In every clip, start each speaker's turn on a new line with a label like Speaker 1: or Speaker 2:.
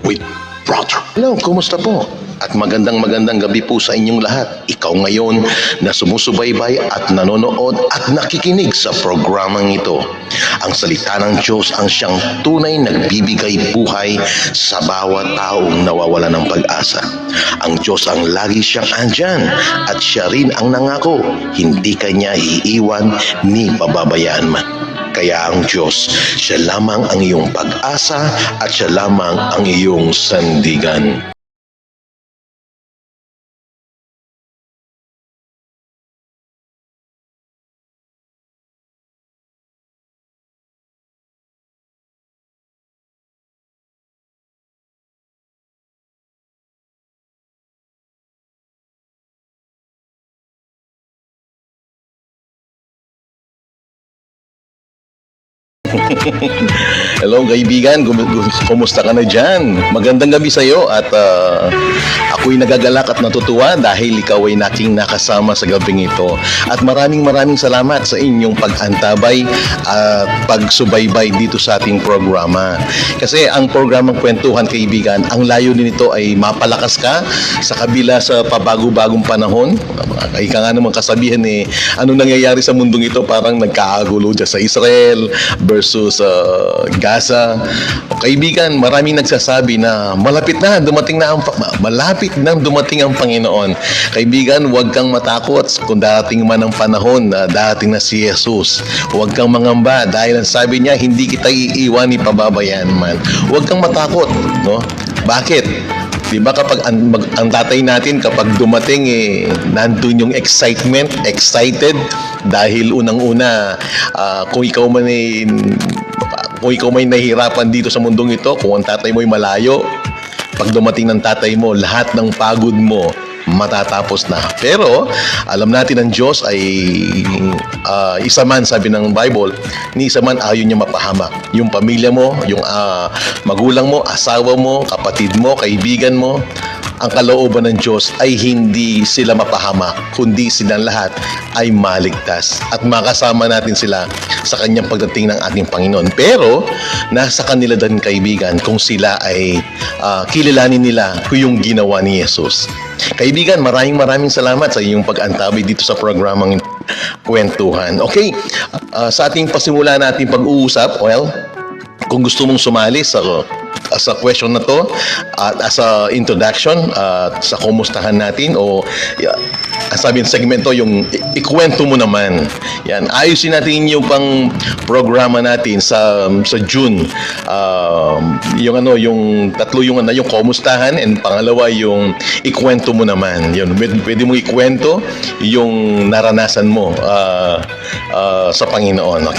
Speaker 1: with brother. Hello, kumusta po? At magandang gabi po sa inyong lahat. Ikaw ngayon na sumusubaybay at nanonood at nakikinig sa programang ito. Ang salita ng Diyos ang siyang tunay nagbibigay buhay sa bawat taong nawawala ng pag-asa. Ang Diyos ang lagi siyang andyan at siya rin ang nangako, hindi kanya iiwan ni pababayaan man. Kaya ang Diyos, siya lamang ang iyong pag-asa at siya lamang ang iyong sandigan. Hello kaibigan, kumusta ka na dyan? Magandang gabi sa iyo at ako'y nagagalak at natutuwa dahil ikaw ay naking nakasama sa gabing ito. At maraming salamat sa inyong pag-antabay at pagsubaybay dito sa ating programa. Kasi ang programang Kwentuhan Kaibigan, ang layunin nito ay mapalakas ka sa kabila sa pabago-bagong panahon. Ika nga naman kasabihan ano nangyayari sa mundong ito, parang nagkakagulo dyan sa Israel versus Gaza. O kaibigan, maraming nagsasabi na malapit na dumating ang Panginoon. Kaibigan, huwag kang matakot kung darating man ang panahon na darating na si Jesus. Huwag kang mangamba dahil ang sabi niya, hindi kita iiwan ni pababayaan man. Huwag kang matakot, no? Bakit? Diba kapag ang tatay natin kapag dumating nandun yung excited dahil unang-una kung ikaw may nahihirapan dito sa mundong ito, kung ang tatay mo ay malayo, pag dumating ng tatay mo, lahat ng pagod mo matatapos na. Pero alam natin ang Diyos ay isa man, sabi ng Bible, ni isa man ayaw niya mapahamak. Yung pamilya mo, yung magulang mo, asawa mo, kapatid mo, kaibigan mo, ang kalooban ng Diyos ay hindi sila mapahamak, kundi silang lahat ay maligtas at makasama natin sila sa kanyang pagdating ng ating Panginoon. Pero nasa kanila din kaibigan kung sila ay kilalanin nila kung yung ginawa ni Jesus. Kaibigan, maraming salamat sa iyong pag-antabay dito sa programang Kwentuhan. Okay, sa ating pasimula natin pag-uusap, well, kung gusto mong sumali sa question na to at as a introduction sa kumustahan natin o sabi ng segmento yung ikwento mo naman. Yan, ayusin natin yung pang programa natin sa June. Yung tatlo yung kumustahan, and pangalawa yung ikwento mo naman. Yun, pwede mo ikwento yung naranasan mo sa Panginoon.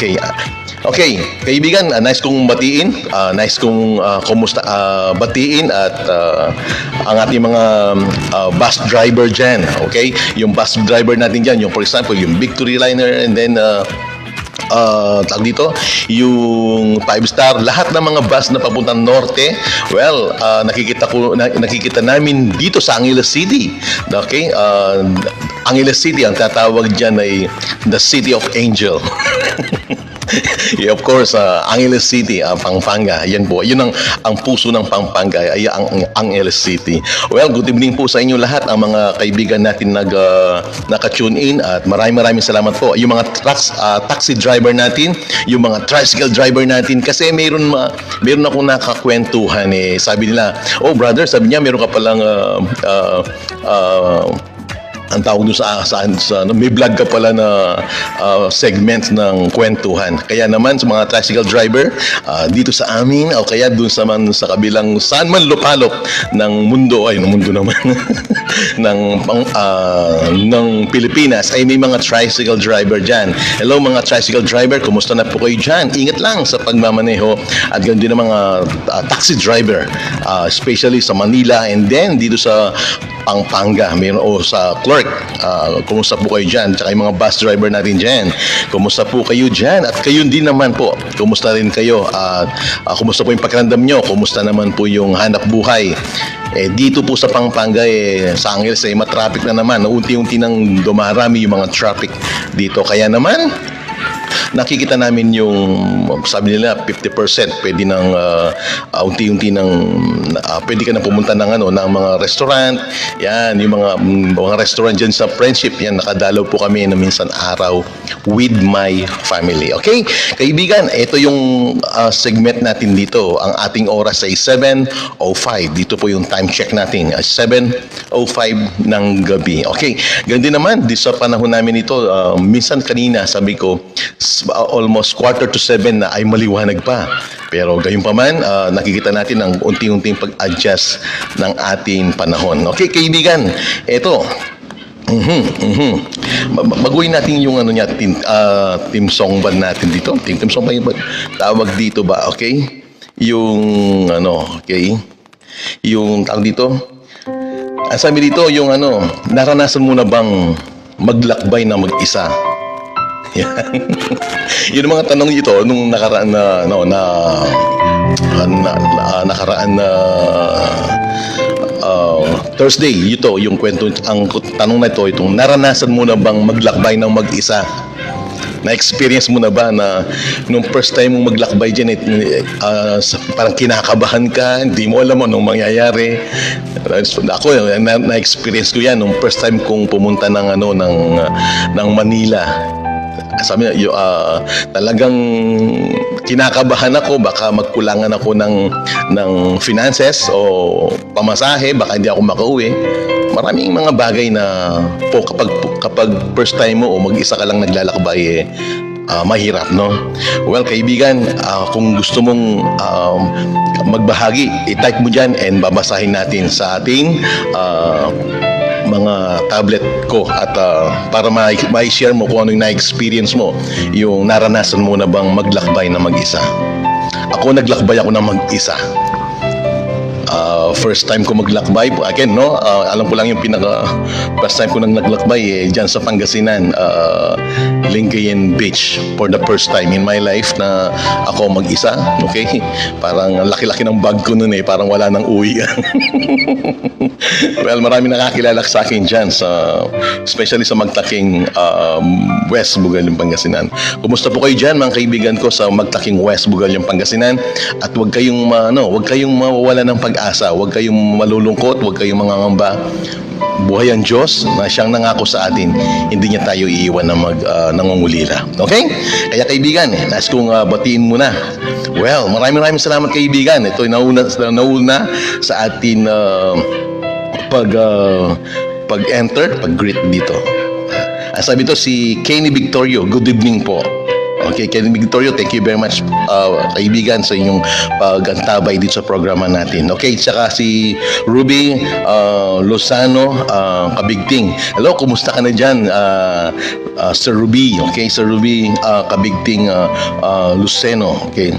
Speaker 1: Okay, kaibigan, nice kong batiin, batiin at ang ating mga bus driver dyan, okay? Yung bus driver natin dyan, yung for example, yung Victory Liner, and then tawag dito, yung 5-star, lahat ng mga bus na papuntang norte, well, nakikita namin dito sa Angeles City. Okay? Angeles City, ang tatawag dyan ay the City of Angel. Yeah, of course, Angeles City, Pampanga. Yan po. Yun ang puso ng Pampanga, ay ang Angeles City. Well, good evening po sa inyo lahat, ang mga kaibigan natin naka-tune in, at maraming salamat po. Yung mga taxi driver natin, yung mga tricycle driver natin, kasi meron akong nakakwentuhan sabi nila, oh brother, sabi niya meron ka palang ang tawag doon sa may vlog ka pala na segment ng kwentuhan. Kaya naman sa mga tricycle driver dito sa amin o kaya doon sa kabilang saan man lupalop ng mundo naman ng Pilipinas ay may mga tricycle driver dyan. Hello mga tricycle driver, kumusta na po kayo dyan? Ingat lang sa pagmamaneho, at ganoon din ang mga taxi driver, especially sa Manila and then dito sa Pampanga, o sa Clark. Kumusta po kayo dyan? Tsaka yung mga bus driver natin dyan, kumusta po kayo dyan? At kayo din naman po, kumusta rin kayo? Kumusta po yung pakiramdam nyo? Kumusta naman po yung hanap buhay? Dito po sa Pampanga, sa Angeles, matraffic na naman. Unti-unti nang dumarami yung mga traffic dito. Kaya naman, nakikita namin yung sabi nila 50% pwede nang unti-unti ng pwede ka na pumunta ng ng mga restaurant. Yan, yung mga restaurant diyan sa Friendship, yan nakadalaw po kami na minsan araw with my family. Okay? Kaibigan, ito yung segment natin dito. Ang ating oras ay 7:05. Dito po yung time check natin. 7:05 ng gabi. Okay. Ganun din naman, di sa panahon namin ito, minsan kanina sabi ko, almost 6:45 na ay maliwanag pa. Pero gayon pa man, nakikita natin ang unti-unting pag-adjust ng ating panahon. Okay, kaibigan, ito. Baguhin natin yung niya, team song ba natin dito? Team song ba yung tawag dito ba? Okay? Yung okay? Yung tawag dito? Ang sabi dito, yung naranasan mo na bang maglakbay na mag-isa? Yan. Yun ang mga tanong dito nung nakaraan na Thursday. Ito yung kwento, ang tanong na ito, itong naranasan mo na bang maglakbay ng mag-isa? Na-experience mo na ba na nung first time mong maglakbay dyan, parang kinakabahan ka, hindi mo alam anong mangyayari. Ako, na-experience ko yan nung first time kong pumunta ng Manila. Sabi niya, talagang kinakabahan ako, baka magkulangan ako ng finances o pamasahe, baka hindi ako makauwi. Maraming mga bagay na kapag first time mo o mag-isa ka lang naglalakbay, mahirap, no? Well, kaibigan, kung gusto mong magbahagi, i-type mo dyan and babasahin natin sa ating mga tablet ko at para ma-share mo kung ano yung na-experience mo, yung naranasan mo na bang maglakbay na mag-isa. Ako, naglakbay ako na mag-isa. First time ko maglakbay, again, no? Alam ko lang yung first time ko nang naglakbay dyan sa Pangasinan, Lingayen Beach, for the first time in my life na ako mag-isa. Okay? Parang laki-laki ng bag ko nun parang wala nang uwi. Well, marami nakakilala sa akin dyan, especially sa Magtaking West Bugalyong, Pangasinan. Kumusta po kayo dyan, mga kaibigan ko sa Magtaking West Bugalyong, Pangasinan? At huwag kayong mawawala ng pag-asa, huwag kayong malulungkot, huwag kayong mangangamba. Buhay ang Diyos na siyang nangako sa atin, hindi niya tayo iiwan na nangungulila. Okay? Kaya kaibigan, nais kong batiin muna. Well, maraming salamat kaibigan. Ito nauna sa atin pag-enter, pag-greet dito. Sabi ito si Kenny Victorio, good evening po. Okay, Kenny Victorio, thank you very much kaibigan sa inyong pag-antabay dito sa programa natin. Okay, tsaka si Ruby Lozano Kabigting. Hello, kumusta ka na dyan, Sir Ruby? Okay, Sir Ruby Kabigting Luceno. Okay.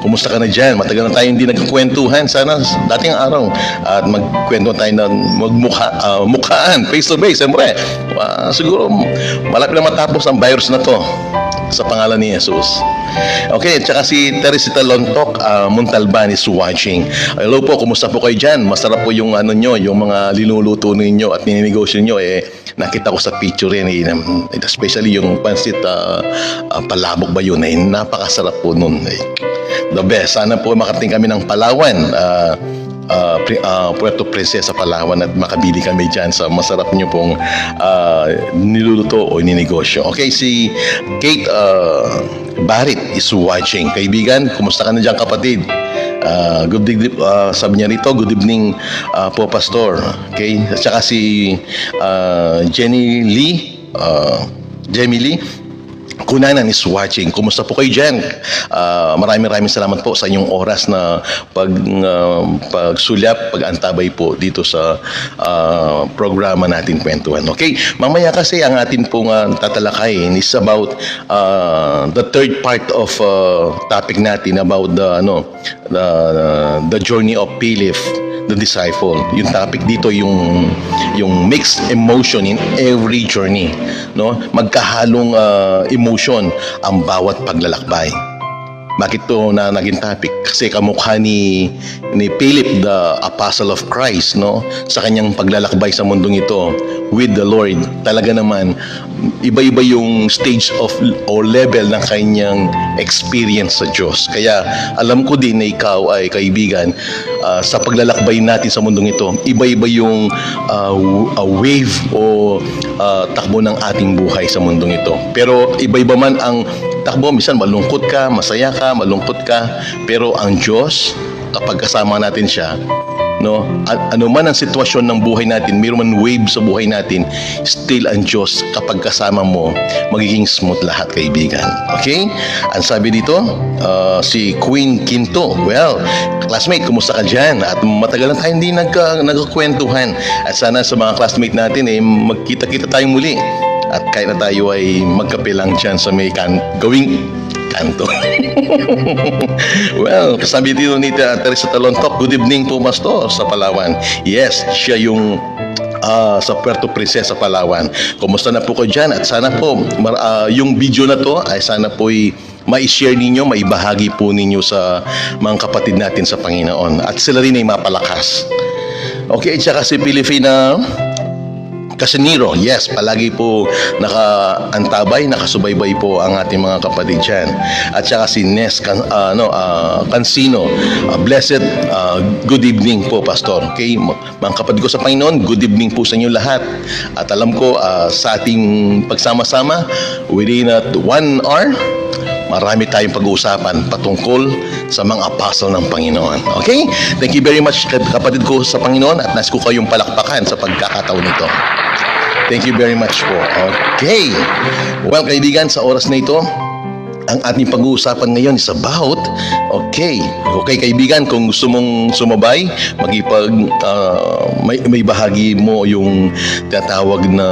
Speaker 1: Kumusta ka na dyan? Matagal na tayo hindi nagkakwentuhan. Sana dating araw at magkwento tayo na mukhaan, face to face. Siyempre, siguro malapit na matapos ang virus na to sa pangalan ni Jesus. Okay, tsaka si Teresita Lontok Montalban is watching. Hello po, kumusta po kayo dyan? Masarap po yung yung mga linuluto ninyo at nininegosyo nyo. Nakita ko sa picture yan, especially yung pansit palabok ba yun? Napakasarap po nun. The best. Sana po makating kami ng Palawan, Puerto Princesa, Palawan, at makabili kami dyan sa masarap nyo pong niluluto o ninegosyo. Okay, si Kate Barrett is watching. Kaibigan, kumusta ka na dyan, kapatid? Good evening, sabi niya rito, good evening po, Pastor. Okay, at saka si Jenny Lee Kunanan is watching. Kumusta po kayo dyan? Maraming salamat po sa inyong oras na pagsulyap, pag-antabay po dito sa programa natin, Kwentuhan. Okay, mamaya kasi ang atin pong tatalakayin is about the third part of topic natin about the journey of Philip the disciple. Yung topic dito yung mixed emotion in every journey, no? Magkahalong emotion ang bawat paglalakbay. Bakit to na naging topic? Kasi kamukha ni Philip, the apostle of Christ, no? Sa kanyang paglalakbay sa mundong ito with the Lord. Talaga naman iba-iba yung stage of or level ng kanyang experience sa Diyos. Kaya alam ko din na ikaw ay kaibigan, sa paglalakbay natin sa mundong ito, iba-iba yung wave o takbo ng ating buhay sa mundong ito. Pero iba-iba man ang takbo, minsan malungkot ka, masaya ka, malungkot ka, pero ang Diyos, kapag kasama natin siya, no, ano man ang sitwasyon ng buhay natin, mayroon man wave sa buhay natin, still ang Diyos kapag kasama mo, magiging smooth lahat, kaibigan. Okay? Ang sabi dito, si Queen Quinto, well, classmate, kumusta ka dyan? At matagal na tayo hindi nagkakwentuhan. At sana sa mga classmate natin, magkita-kita tayong muli. At kahit na tayo ay magkape lang dyan sa may gawing kanto. Well, kasabi dito ni Teresa Talontok, good evening po, Pastor, sa Palawan. Yes, siya yung sa Puerto Princesa, Palawan. Kumusta na po ko dyan? At sana po, yung video na to ay sana po ma-share ninyo, maibahagi po ninyo sa mga kapatid natin sa Panginoon. At sila rin ay mapalakas. Okay, tsaka si Pilipina Casiniro, yes, palagi po nakaantabay, nakasubaybay po ang ating mga kapatid dyan. At saka si Nes Cansino, blessed good evening po, Pastor. Okay, mga kapatid ko sa Panginoon, good evening po sa inyo lahat. At alam ko sa ating pagsama-sama, within 1 hour, marami tayong pag-uusapan patungkol sa mga apostle ng Panginoon. Okay? Thank you very much, kapatid ko sa Panginoon, at nais ko kayong palakpakan sa pagkakataon nito. Thank you very much po. Okay. Well, kaibigan, sa oras na ito, ang ating pag-uusapan ngayon is about, okay, kaibigan, kung gusto mong sumabay, may bahagi mo yung tinatawag na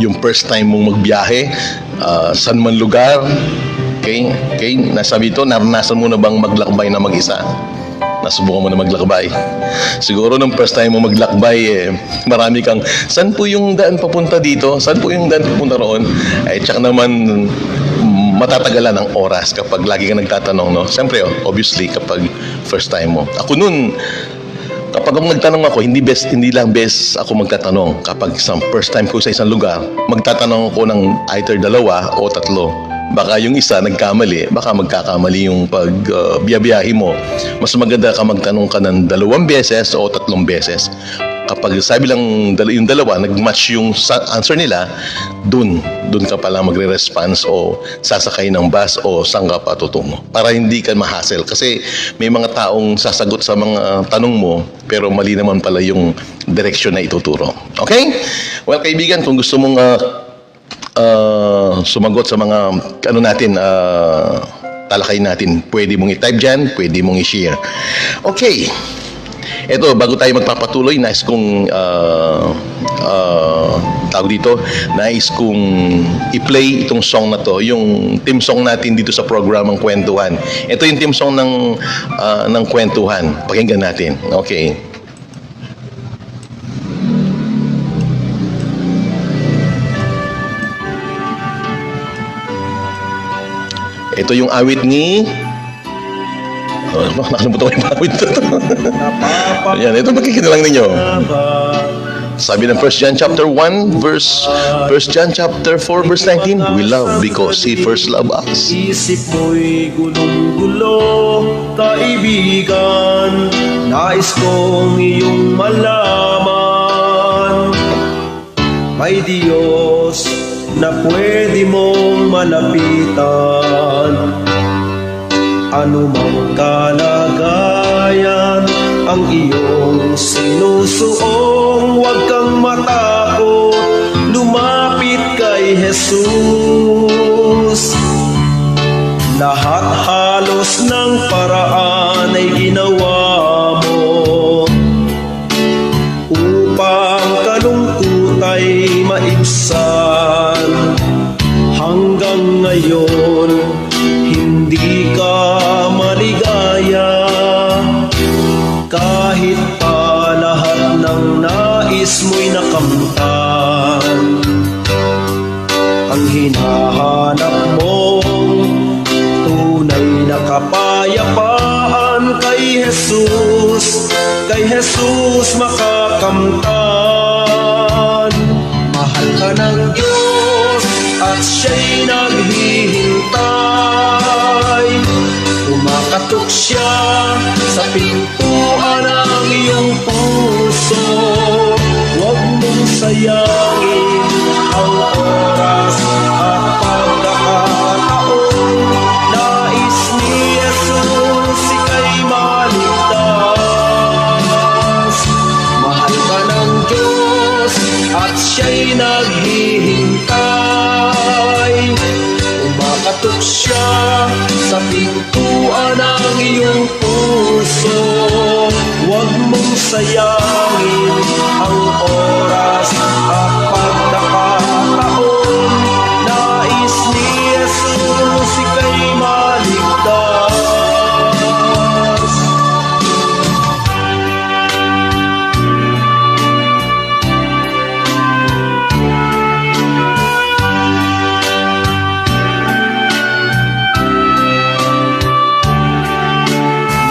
Speaker 1: yung first time mong magbiyahe, saan man lugar. Okay, nasabi ito, naranasan mo na bang maglakbay na mag-isa? Nasubukan mo na maglakbay. Siguro nung first time mo maglakbay, marami kang, saan po yung daan papunta dito? Saan po yung daan papunta roon? Tsaka naman, matatagalan ang oras kapag lagi ka nagtatanong, no? Siyempre, obviously, kapag first time mo. Ako nun, kapag nagtanong ako, hindi lang best ako magtatanong. Kapag first time ko sa isang lugar, magtatanong ako ng either 2 o 3. Baka yung isa nagkamali, baka magkakamali yung pagbiyabiyahe mo. Mas maganda ka magtanong ka ng 2 beses o 3 beses. Kapag sabi lang yung 2, nag-match yung answer nila, dun ka pala magre-response o sasakay ng bus o saan ka pa tutungo. Para hindi ka ma-hassle. Kasi may mga taong sasagot sa mga tanong mo, pero mali naman pala yung direksyon na ituturo. Okay? Well, kaibigan, kung gusto mong sumagot sa mga talakay natin, pwede mong i-type dyan, pwede mong i-share. Okay. Ito, bago tayo magpapatuloy, nais kong nais kong i-play itong song na to, yung theme song natin dito sa programang Kwentuhan. Ito yung theme song ng Kwentuhan. Pakinggan natin. Okay. Ito yung awit ni... nakalimutan ko yung awit ito. Ayan, ito makikita lang ninyo. Sabi ng 1 John chapter 1 verse 1 John chapter 4 verse 19, we love because He first loved us.
Speaker 2: Isip mo'y gulong-gulo, kaibigan, nais kong iyong malaman. May Diyos na pwede mong malapitan. Ano mang kalagayan ang iyong sinusuong, huwag kang matakot, lumapit kay Jesus. Lahat halos ng paraan ay ginawa mo upang kalungkot ay maibsan. Hanggang ngayon hindi ka maligaya, kahit pa lahat ng nais mo'y nakamtan. Ang hinahanap mo, tunay na kapayapaan, kay Jesus makakamtan. Mahal ka ng Diyos, Kumakatok siya sa pintuan ng iyong puso. Huwag mong sayangin ang oras at pagkakataon. Nais ni Jesus ika'y maligtas. Mahal ka ng Diyos at siya'y naghihintay. Kumakatok siya sa pintuan ng iyong puso. Huwag mong sayangin ang oras at pagkakataon. Nais ni Jesus ika'y maligtas.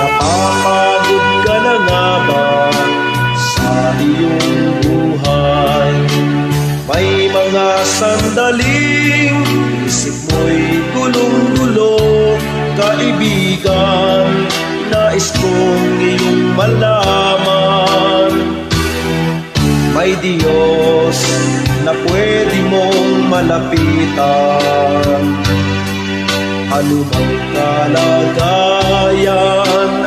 Speaker 2: Napapagod ka na nga ba sa iyong buhay? May mga sandaling isip mo'y gulong-gulo. Kaibigan, nais kong iyong malaman, may Diyos na pwede mong malapitan. Anumang kalagayan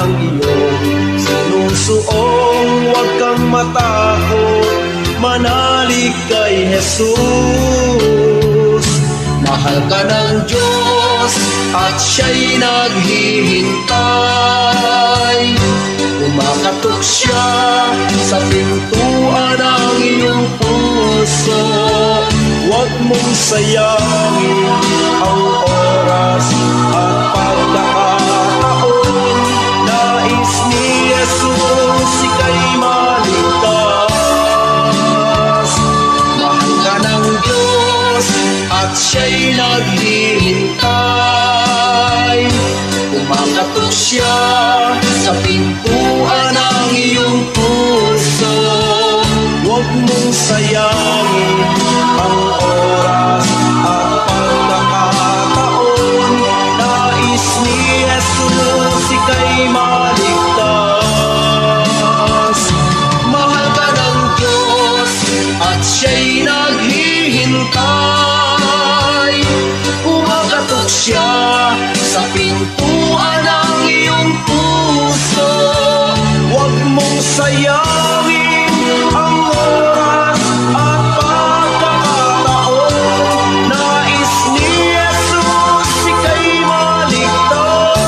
Speaker 2: ang iyong sinusuong, huwag kang matakot, manalig kay Jesus. Mahal ka ng Diyos at siya'y naghihintay. Kumakatok siya sa pintuan ng iyong puso. Huwag mong sayangin ang oras at pagkakataon. Nais ni Jesus ika'y maligtas. Mahal ka ng Diyos at siya'y naghihintay. Kumakatok siya sa pintuan ng iyong puso. Huwag mong sayangin ang oras at pagkakataon. Nais ni Jesus ika'y maligtas. Mahal ka ng Diyos at siya'y naghihintay. Kumakatok siya sa pintuan ng iyong puso. Huwag mong sayangin ang oras at pagkakataon. Nais ni Jesus ika'y maligtas.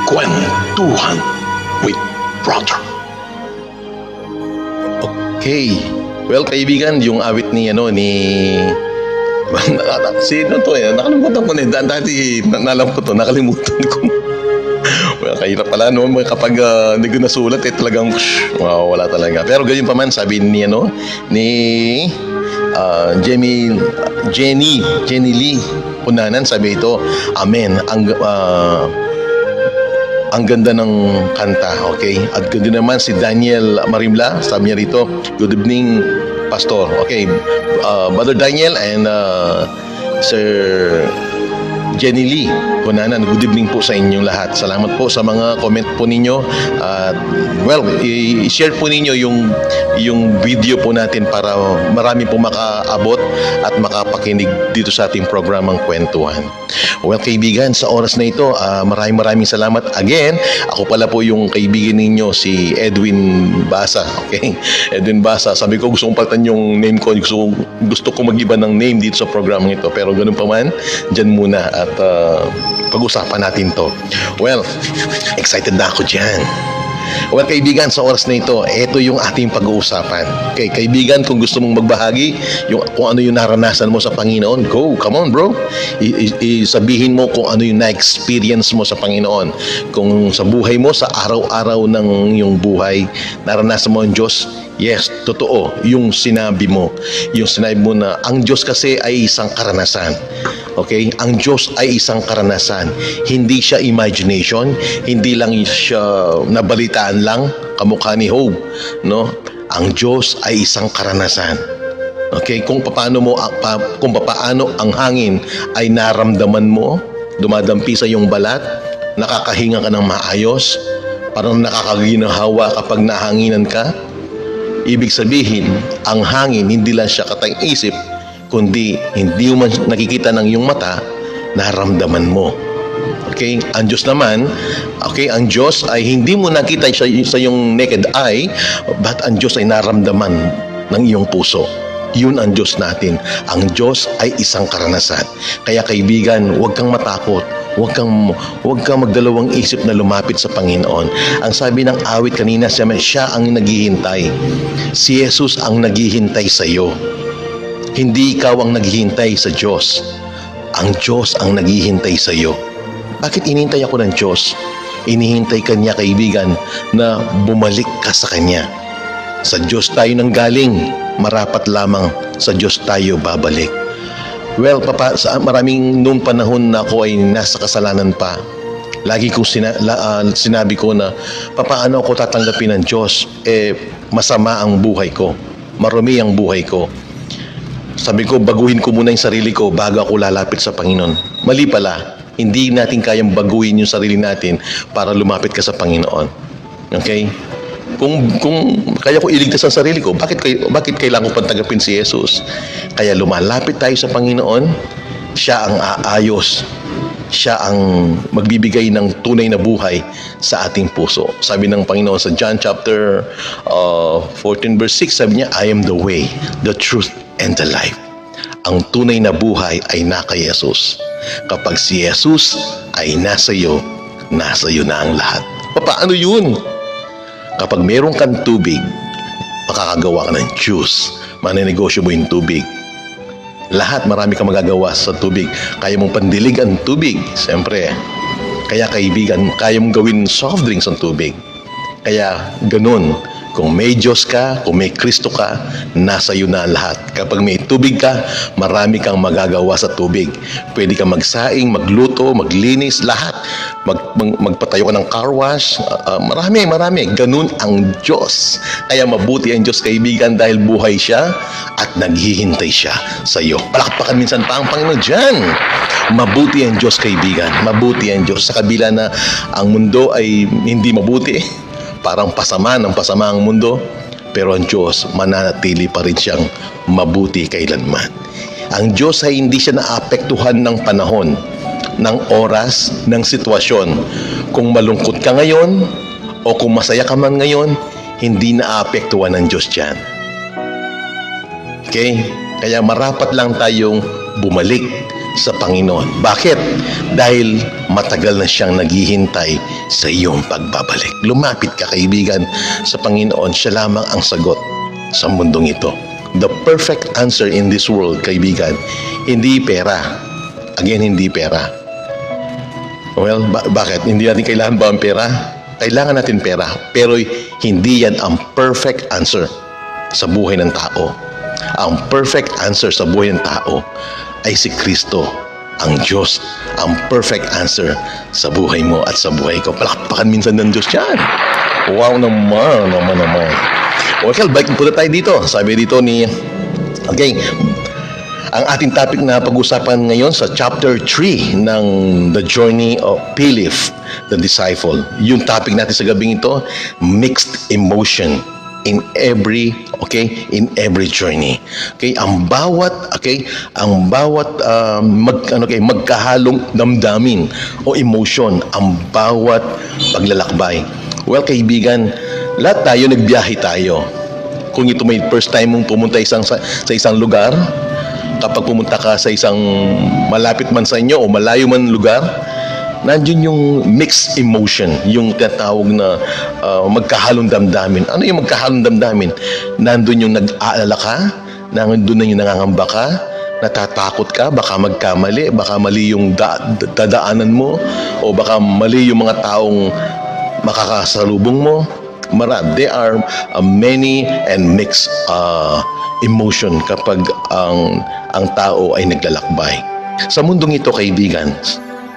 Speaker 1: Kwentuhan with Brother. Okay. Well, kaibigan, yung awit ni sino to eh? Nakalimutan ko na eh. Dati nalam ko to, nakalimutan ko. Well, kahirap pala no, kapag hindi ko nasulat eh talagang wala talaga. Pero ganyan pa man, sabi ni Jenny Lee Punanan, sabi ito, Amen. Ang ganda ng kanta, okay? At ganda naman si Daniel Marimla, sabi niya rito, good evening, Pastor. Okay, Brother Daniel and Sir Jenny Lee Punanan, good evening po sa inyong lahat. Salamat po sa mga comment po ninyo. At well, i-share po ninyo yung video po natin para marami po makaabot at makapakinig dito sa ating programang Kwentuhan. Well, kaibigan, sa oras na ito, maraming salamat again. Ako pala po yung kaibigan ninyo, si Edwin Basa. Okay? Edwin Basa. Sabi ko, gusto kong palitan yung name ko. Gusto ko mag-iba ng name dito sa programang ito. Pero ganun pa man, dyan muna at pag-usapan natin to. Well, excited na ako dyan. Well, kaibigan, sa oras na ito, ito yung ating pag-uusapan. Okay, kaibigan, kung gusto mong magbahagi, kung ano yung naranasan mo sa Panginoon, go, come on bro. Sabihin mo kung ano yung na-experience mo sa Panginoon. Kung sa buhay mo, sa araw-araw ng iyong buhay, naranasan mo ang Diyos, Yes, totoo yung sinabi mo. Yung sinabi mo na ang Diyos kasi ay isang karanasan. Okay? Ang Diyos ay isang karanasan. Hindi siya imagination, hindi lang siya nabalitaan lang kamukha ni Job, no? Ang Diyos ay isang karanasan. Okay, kung paano ang hangin ay naramdaman mo, dumadampi sa iyong balat, nakakahinga ka ng maayos, parang nakakaginahawa kapag nahanginan ka. Ibig sabihin, ang hangin hindi lang siya katang-isip, kundi hindi mo man nakikita ng iyong mata, naramdaman mo. Okay, ang Diyos naman, okay, ang Diyos ay hindi mo nakita sa iyong naked eye, but ang Diyos ay naramdaman ng iyong puso. Yun ang Diyos natin. Ang Diyos ay isang karanasan. Kaya kaibigan, huwag kang matakot. Huwag kang magdalawang isip na lumapit sa Panginoon. Ang sabi ng awit kanina, siya ang naghihintay. Si Jesus ang naghihintay sa iyo. Hindi ikaw ang naghihintay sa Diyos. Ang Diyos ang naghihintay sa iyo. Bakit inihintay ako ng Diyos? Inihintay Kanya, kaibigan, na bumalik ka sa Kanya. Sa Diyos tayo nang galing, marapat lamang sa Diyos tayo babalik. Well, maraming noong panahon na ako ay nasa kasalanan pa, lagi kong sinabi ko na, paano ako tatanggapin ng Diyos? Masama ang buhay ko. Marumi ang buhay ko. Sabi ko, baguhin ko muna yung sarili ko bago ako lalapit sa Panginoon. Mali pala. Hindi natin kayang baguhin yung sarili natin para lumapit ka sa Panginoon. Okay? Kung kaya ko iligtas ang sarili ko, bakit kailangan ko pantagapin si Jesus? Kaya lumalapit tayo sa Panginoon, siya ang aayos. Siya ang magbibigay ng tunay na buhay sa ating puso. Sabi ng Panginoon sa John chapter 14 verse 6, sabi niya, I am the way, the truth, and the life. Ang tunay na buhay ay naka Jesus. Kapag si Jesus ay nasa iyo na ang lahat. Paano yun? Kapag meron kang tubig, makakagawa ka ng juice. Maninegosyo mo yung tubig. Lahat, marami kang magagawa sa tubig. Kaya mong pandilig ang tubig, siyempre. Kaya kaibigan, kaya mong gawin soft drinks ang tubig. Kaya ganun, kung may Diyos ka, kung may Kristo ka, nasa iyo na ang lahat. Kapag may tubig ka, marami kang magagawa sa tubig. Pwede kang magsaing, magluto, maglinis, lahat. Magpatayo ka ng car wash. Marami. Ganun ang Diyos. Kaya mabuti ang Diyos, kaibigan, dahil buhay siya at naghihintay siya sa iyo. Palakpakan minsan pa ang Panginoon dyan. Mabuti ang Diyos, kaibigan. Mabuti ang Diyos. Sa kabila na ang mundo ay hindi mabuti, parang pasama ang mundo, pero ang Diyos mananatili pa rin siyang mabuti kailanman. Ang Diyos ay hindi siya naapektuhan ng panahon, ng oras, ng sitwasyon. Kung malungkot ka ngayon o kung masaya ka man ngayon, hindi naapektuhan ng Diyos dyan. Okay? Kaya marapat lang tayong bumalik sa Panginoon. Bakit? Dahil matagal na siyang naghihintay sa iyong pagbabalik. Lumapit ka, kaibigan, sa Panginoon. Siya lamang ang sagot sa mundong ito. The perfect answer in this world, kaibigan, hindi pera. Again, hindi pera. Well, bakit? Hindi natin kailangan ba ang pera? Kailangan natin pera. Pero hindi yan ang perfect answer sa buhay ng tao. Ang perfect answer sa buhay ng tao ay si Kristo, ang Diyos, ang perfect answer sa buhay mo at sa buhay ko. Palakpakan minsan ng Diyos yan. Wow naman. Okay, balik po tayo dito. Sabi dito okay, ang ating topic na pag-usapan ngayon sa chapter 3 ng The Journey of Philip, the Disciple. Yung topic natin sa gabing ito, mixed emotion in every journey. Okay, ang bawat magkahalong damdamin o emotion, ang bawat paglalakbay. Well, kaibigan, lahat tayo nagbiyahe tayo. Kung ito may first time mong pumunta sa isang lugar, kapag pumunta ka sa isang malapit man sa inyo o malayo man lugar, nandiyon yung mixed emotion, yung tinatawag na magkahalong damdamin. Ano yung magkahalong damdamin? Nandun yung nag-aalala ka, nandun na yung nangangamba ka, natatakot ka, baka magkamali, baka mali yung dadaanan mo, o baka mali yung mga taong makakasalubong mo. There are many and mixed emotion kapag ang tao ay naglalakbay. Sa mundong ito, kaibigan,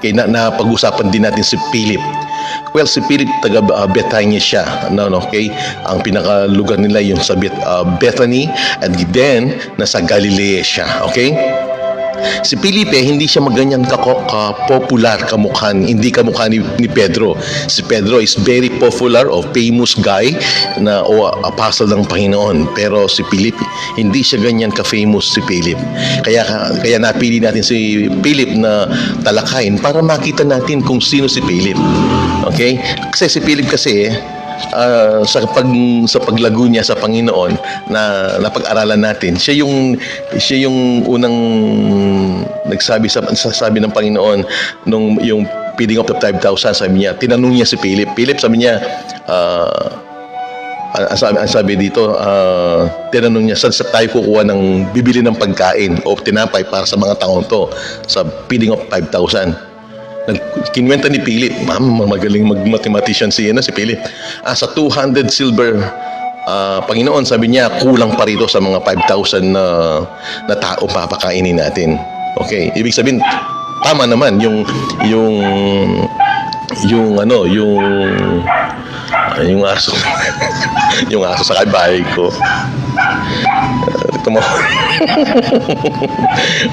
Speaker 1: napag-usapan din natin si Philip. Well, si Philip taga Bethania siya, okay? Ang pinakalugar nila yung sa Bethany, and then nasa Galilea siya, okay? Si Felipe, hindi siya maganyan ka-popular hindi kamukha ni Pedro. Si Pedro is very popular o famous guy o apostle ng Panginoon. Pero si Philip, hindi siya ganyan ka-famous si Philip. Kaya napili natin si Philip na talakayin para makita natin kung sino si Philip. Okay? Kasi si Philip sa paglago niya sa Panginoon na napag-aralan natin, siya yung unang nagsabi sabi ng Panginoon nung yung feeding of the 5,000, sabi niya, tinanong niya si Philip, sabi niya, sabi dito, tinanong niya, saan tayo kukuha ng bibili ng pagkain o tinapay para sa mga taong to sa feeding of 5,000. Kinwenta ni Philip, magaling mag-mathematician si Philip. Sa 200 silver, Panginoon, sabi niya, kulang pa rito sa mga 5,000 na tao papakainin natin. Okay, ibig sabihin, tama naman yung aso. Yung aso sa bahay ko.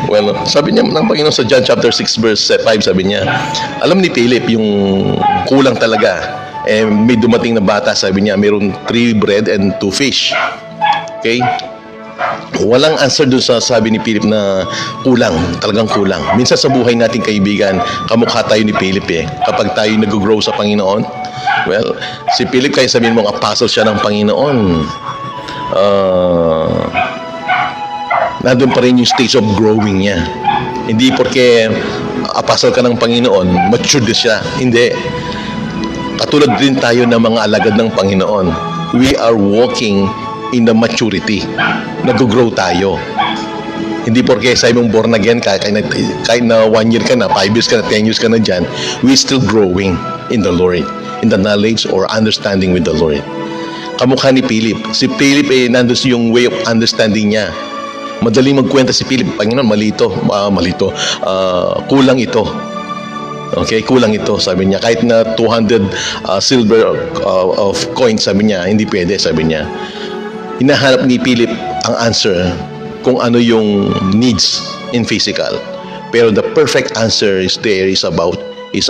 Speaker 1: Well, sabi niya ng Panginoon sa John chapter 6 verse 5, sabi niya, alam ni Philip yung kulang talaga. May dumating na bata, sabi niya, mayroon 3 bread and 2 fish. Okay? Walang answer dun sa sabi ni Philip na kulang, talagang kulang. Minsan sa buhay natin, kaibigan, kamukha tayo ni Philip kapag tayo nag-grow sa Panginoon. Well, si Philip, kaya sabihin mong apostle siya ng Panginoon, nandun pa rin yung stage of growing niya. Hindi porque apostle ka ng Panginoon, matured siya. Hindi. Katulad din tayo ng mga alagad ng Panginoon. We are walking in the maturity. Nag-grow tayo. Hindi porque sa mong born again ka, kahit na 1 year ka na, 5 years ka na, 10 years ka na dyan, we still growing in the Lord, in the knowledge or understanding with the Lord. Kamukha ni Philip. Si Philip nandun yung way of understanding niya. Madaling magkwenta si Philip, Panginoon, malito, kulang ito. Okay, kulang ito, sabi niya. Kahit na 200 silver of coins, sabi niya, hindi pwede, sabi niya. Hinahanap ni Philip ang answer kung ano yung needs in physical. Pero the perfect answer is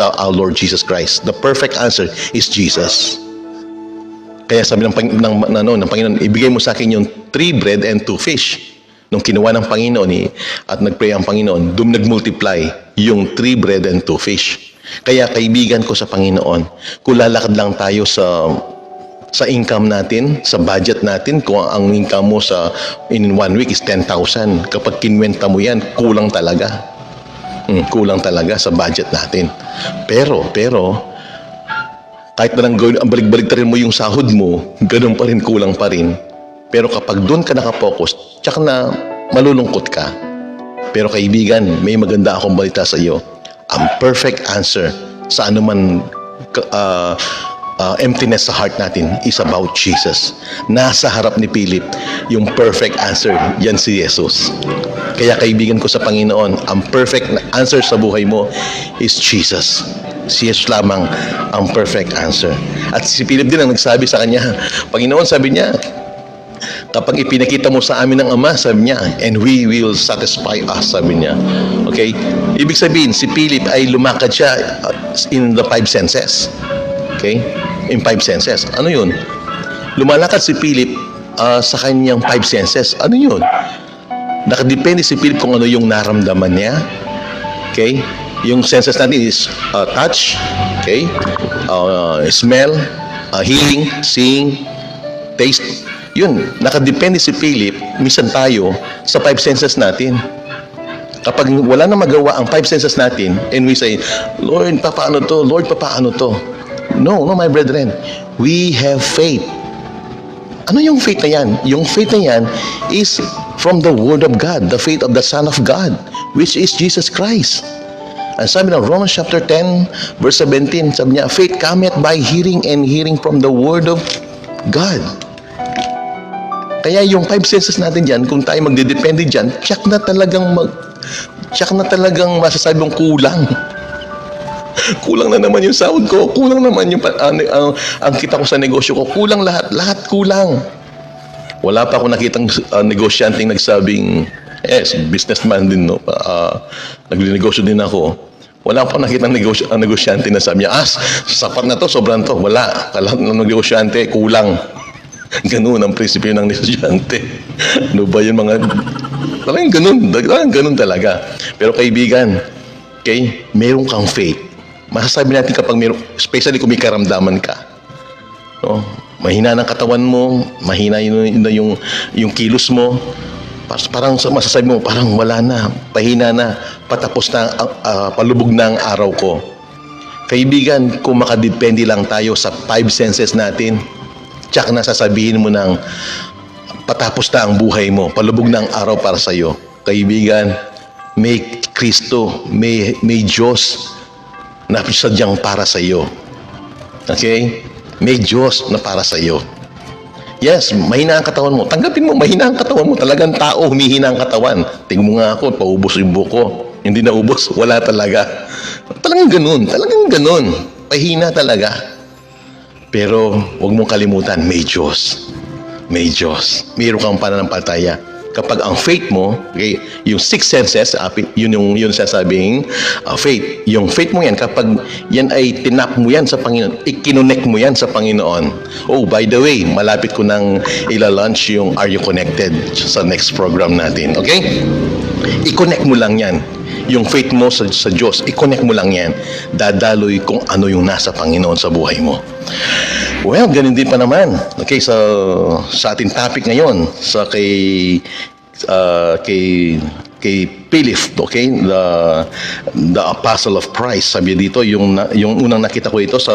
Speaker 1: our Lord Jesus Christ. The perfect answer is Jesus. Kaya sabi ng Panginoon, ibigay mo sa akin yung 3 bread and 2 fish. Nung kinuha ng Panginoon at nagpray ang Panginoon, doon nag-multiply yung 3 bread and 2 fish. Kaya kaibigan ko sa Panginoon, kung lalakad lang tayo sa income natin, sa budget natin, kung ang income mo in 1 week is 10,000, kapag kinwenta mo yan, kulang talaga. Kulang talaga sa budget natin. Pero, kahit na lang balik-baliktarin mo yung sahod mo, ganun pa rin, kulang pa rin. Pero kapag doon ka nakapokus, tsak na malulungkot ka. Pero kaibigan, may maganda akong balita sa iyo. Ang perfect answer sa anuman emptiness sa heart natin is about Jesus. Nasa harap ni Philip, yung perfect answer, yan si Jesus. Kaya kaibigan ko sa Panginoon, ang perfect answer sa buhay mo is Jesus. Si Jesus lamang ang perfect answer. At si Philip din ang nagsabi sa kanya, Panginoon, sabi niya, kapag ipinakita mo sa amin ng Ama, sabi niya, and we will satisfy us, sabi niya. Okay? Ibig sabihin, si Philip ay lumakad siya in the 5 senses. Okay? In 5 senses. Ano yun? Lumalakad si Philip sa kanyang 5 senses. Ano yun? Nakadepende si Philip kung ano yung naramdaman niya. Okay? Yung senses natin is touch, okay? Smell, hearing, seeing, taste. Yun, nakadepende si Philip, minsan tayo, sa 5 senses natin. Kapag wala na magawa ang 5 senses natin, and we say, Lord, papaano to? Lord, papaano to? No, my brethren. We have faith. Ano yung faith na yan? Yung faith na yan is from the Word of God, the faith of the Son of God, which is Jesus Christ. Ang sabi ng Romans chapter 10, verse 17, sabi niya, faith cometh by hearing and hearing from the Word of God. Kaya yung 5 senses natin dyan, kung tayo magdedepende dyan, tiyak na talagang masasabi mong kulang. Kulang na naman yung sahod ko, kulang naman yung ang kita ko sa negosyo ko, kulang lahat kulang. Wala pa ako nakitang negosyanteng nagsabing, yes, businessman din, no? Nagninegosyo din ako. Wala pa nakitang negosyante na sabi niya, sapat na to, sobrang to. Wala. Lahat ng negosyante, kulang. Ganun ang prinsipyo ng negosyante. Ano ba yun mga... Talagang ganun talaga. Pero kaibigan, okay, meron kang faith. Masasabi natin kapag meron, especially kung may karamdaman ka. No? Mahina ng katawan mo, mahina yung kilos mo. Parang masasabi mo, parang wala na, pahina na, patapos na, palubog na ang araw ko. Kaibigan, kung makadepende lang tayo sa 5 senses natin, tsak na sasabihin mo ng patapos na ang buhay mo, palubog na ang araw para sa iyo. Kaibigan, may Kristo, may Diyos na sadyang para sa iyo. Okay? May Diyos na para sa iyo. Yes, mahina ang katawan mo. Tanggapin mo, mahina ang katawan mo. Talagang tao, humihina ang katawan. Tingnan mo nga ako, paubos yung buko. Hindi na ubos, wala talaga. Talagang ganun. Pahina talaga. Pero huwag mong kalimutan, may Diyos. May Diyos. Mayroon kang pananampalataya. Kapag ang faith mo, okay, yung 6 senses, yun sasabing faith. Yung faith mo yan, kapag yan ay tinap mo yan sa Panginoon, ikinonect mo yan sa Panginoon. Oh, by the way, malapit ko nang ila-launch yung Are You Connected sa next program natin. Okay? I-connect mo lang yan. Yung faith mo sa Diyos, i-connect mo lang yan. Dadaloy kung ano yung nasa Panginoon sa buhay mo. Well, ganun din pa naman. Okay, sa ating topic ngayon, sa kay Philip, okay, the apostle of Christ. Sabi dito, yung unang nakita ko ito sa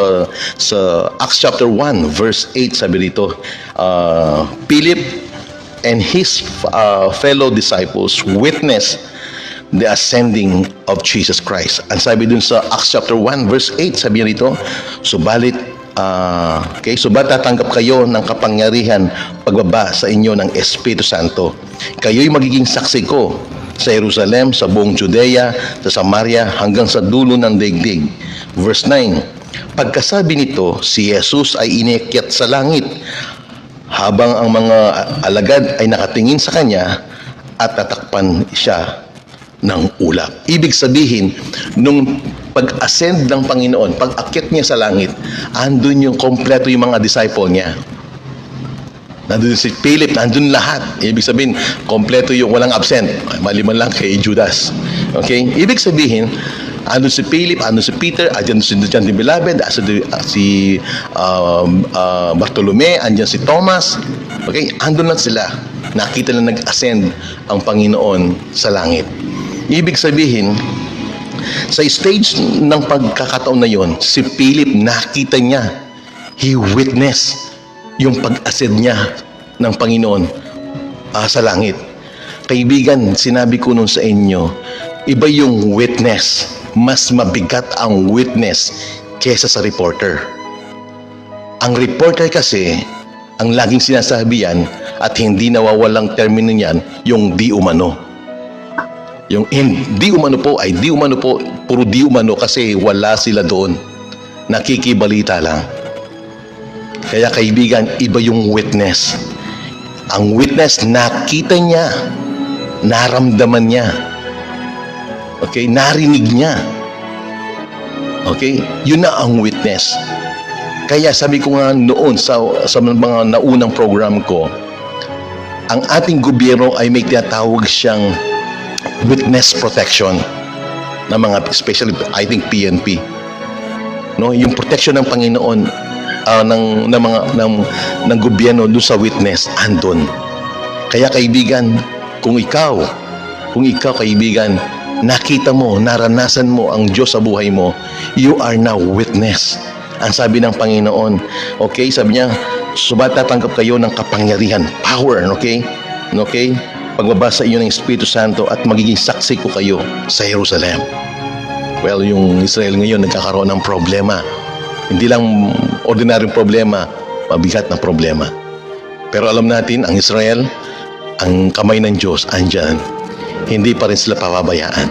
Speaker 1: Acts chapter 1 verse 8, sabi dito, Philip and his fellow disciples witness the ascending of Jesus Christ. Ang sabi dun sa Acts chapter 1 verse 8, sabi niya dito, subalit tatanggap kayo ng kapangyarihan pagbaba sa inyo ng Espiritu Santo. Kayo'y magiging saksi ko sa Jerusalem, sa buong Judea, sa Samaria, hanggang sa dulo ng daigdig. Verse 9, pagkasabi nito, si Jesus ay inakyat sa langit, habang ang mga alagad ay nakatingin sa kanya at tatakpan siya ng ulap. Ibig sabihin, nung pag-ascend ng Panginoon, pag-akyat niya sa langit, andun yung kompleto yung mga disciple niya. Nandun si Philip, nandun lahat. Ibig sabihin, kompleto yung walang absent. Maliban lang kay Judas. Okay? Ibig sabihin, andun si Philip, andun si Peter, andun si John the Beloved, si Bartolome, andun si Thomas. Okay? Andun lang sila. Nakita na nag-ascend ang Panginoon sa langit. Ibig sabihin, sa stage ng pagkakataon na yon, si Philip nakita niya, he witnessed yung pag-ascend niya ng Panginoon sa langit. Kaibigan, sinabi ko nun sa inyo, iba yung witness. Mas mabigat ang witness kesa sa reporter. Ang reporter kasi, ang laging sinasabi yan, at hindi nawawalang termino niyan, yung di umano. Yung di umano po ay di umano po, puro di umano kasi wala sila doon. Nakikibalita lang. Kaya kaibigan, iba yung witness. Ang witness, nakita niya, naramdaman niya. Okay, narinig niya. Okay, yun na ang witness. Kaya sabi ko nga noon sa mga naunang program ko, ang ating gobyerno ay may tinatawag siyang witness protection ng mga, especially I think PNP, no, yung protection ng Panginoon ng gobyerno doon sa witness andun. Kaya kaibigan, kung ikaw kaibigan, nakita mo, naranasan mo ang Diyos sa buhay mo, you are now witness. Ang sabi ng Panginoon, okay, sabi niya, subalit tatanggap kayo ng kapangyarihan, power, okay, pagbaba sa iyo ng Espiritu Santo at magiging saksi ko kayo sa Jerusalem. Well, yung Israel ngayon nagkakaroon ng problema. Hindi lang ordinaryong problema, mabigat na problema. Pero alam natin, ang Israel, ang kamay ng Diyos andyan. Hindi pa rin sila pababayaan.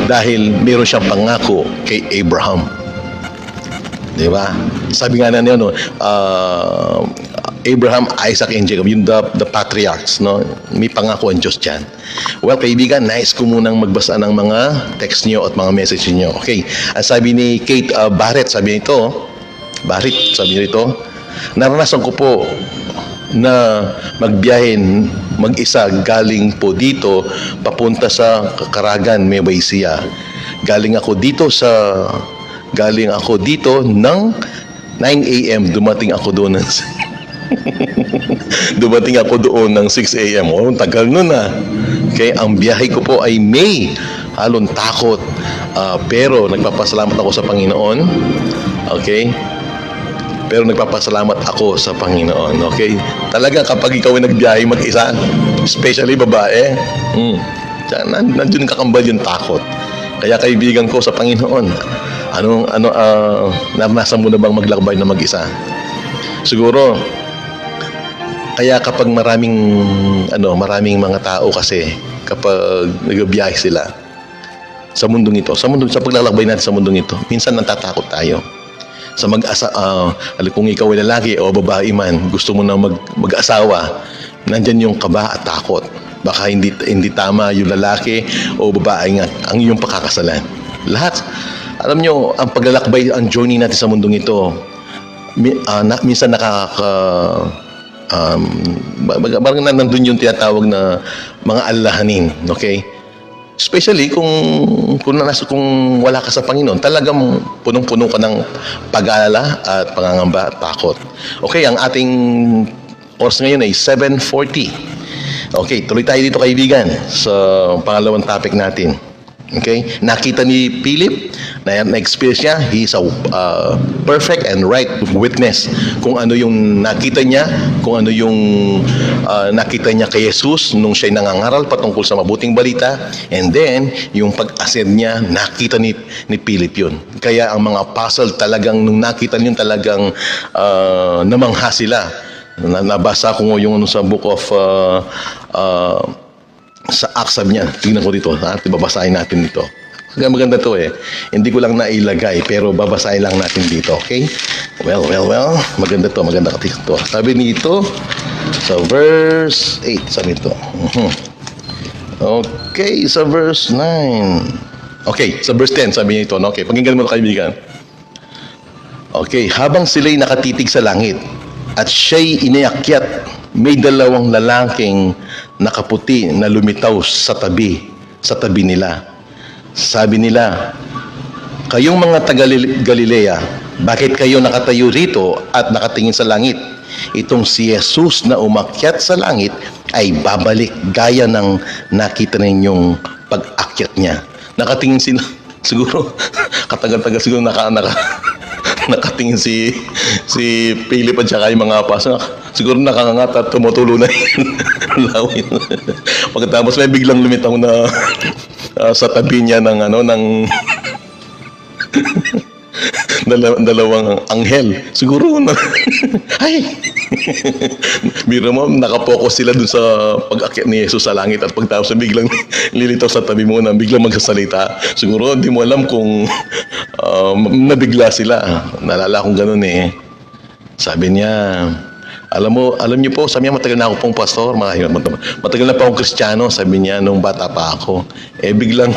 Speaker 1: Dahil meron siyang pangako kay Abraham. Di ba? Sabi nga na niya, Abraham, Isaac, and Jacob, yung the patriarchs, no? May pangako ang Diyos dyan. Well, kaibigan, nice ko munang magbasa ng mga text niyo at mga message niyo. Okay, ang sabi ni Kate Barrett, sabi nito, naranasan ko po na magbiyahin mag-isa galing po dito papunta sa Caragan, Nueva Ecija. Galing ako dito ng 9 a.m. Dumating ako doon ng 6 a.m. Oh, tagal nun ah. Okay, ang biyahe ko po ay may halong takot. Pero nagpapasalamat ako sa Panginoon. Okay? Pero nagpapasalamat ako sa Panginoon. Okay? Talaga kapag ikaw ay nagbiyahe mag-isa, especially babae, nandun kakambal yung takot. Kaya kaibigan ko sa Panginoon, naranasan mo na bang maglakbay na mag-isa? Siguro, kaya kapag maraming mga tao kasi kapag nagbiyahe sila sa paglalakbay natin sa mundong ito, minsan natatakot tayo. Kung ikaw ay lalaki o babae man, gusto mo na mag-asawa, nandyan yung kaba at takot. Baka hindi tama yung lalaki o babae nga ang iyong pakakasalan. Lahat, alam nyo, ang paglalakbay, ang journey natin sa mundong ito, minsan parang nandun yung tinatawag na mga alalahanin, okay? Especially kung wala ka sa Panginoon, talagang punong-puno ka ng pag-aalala at pangangamba at takot. Okay, ang ating oras ngayon ay 7:40. Okay, tuloy tayo dito kaibigan sa pangalawang topic natin. Okay, nakita ni Philip na-experience niya, he is a perfect and right witness kung ano yung nakita niya, kung ano yung nakita niya kay Jesus nung siya'y nangangaral patungkol sa mabuting balita, and then yung pag-ascend niya, nakita ni Philip yun. Kaya ang mga apostle talagang nung nakita niyo talagang namangha sila. Nabasa ko yung sa book of sa Acts, sabi niya, tingnan ko dito, babasahin natin dito. Maganda to eh. Hindi ko lang nailagay, pero babasahin lang natin dito, okay? Well, maganda to, Sabi nito, sa verse 8, sabi nito. Okay, sa verse 9. Okay, sa verse 10, sabi niya ito, no? Okay, pakinggan mo na kaibigan. Okay, habang sila'y nakatitig sa langit, at siya'y iniakyat, may dalawang lalaking nakaputi na lumitaw sa tabi nila. Sabi nila, kayong mga taga-Galilea, bakit kayo nakatayo rito at nakatingin sa langit? Itong si Jesus na umakyat sa langit ay babalik gaya ng nakita ninyong pag-akyat niya. Nakatingin sila, siguro, katagal-tagal siguro nakatingin si Philip at saka yung mga apostol. Siguro nakangangat at tumutulo na yung lawin. Pagkatapos may biglang lumitaw na sa tabi niya ng dalawang anghel. Siguro ay biro mo, nakapokus sila dun sa pag-akyat ni Jesus sa langit at pagtapos biglang lilitaw sa tabi mo na biglang magsasalita. Siguro hindi mo alam kung nabigla sila. Naalala kong ganun eh. Sabi niya, alam niyo po, sabi niya, matagal na ako pong pastor, matagal na pa akong Kristiyano, sabi niya, nung bata pa ako. Biglang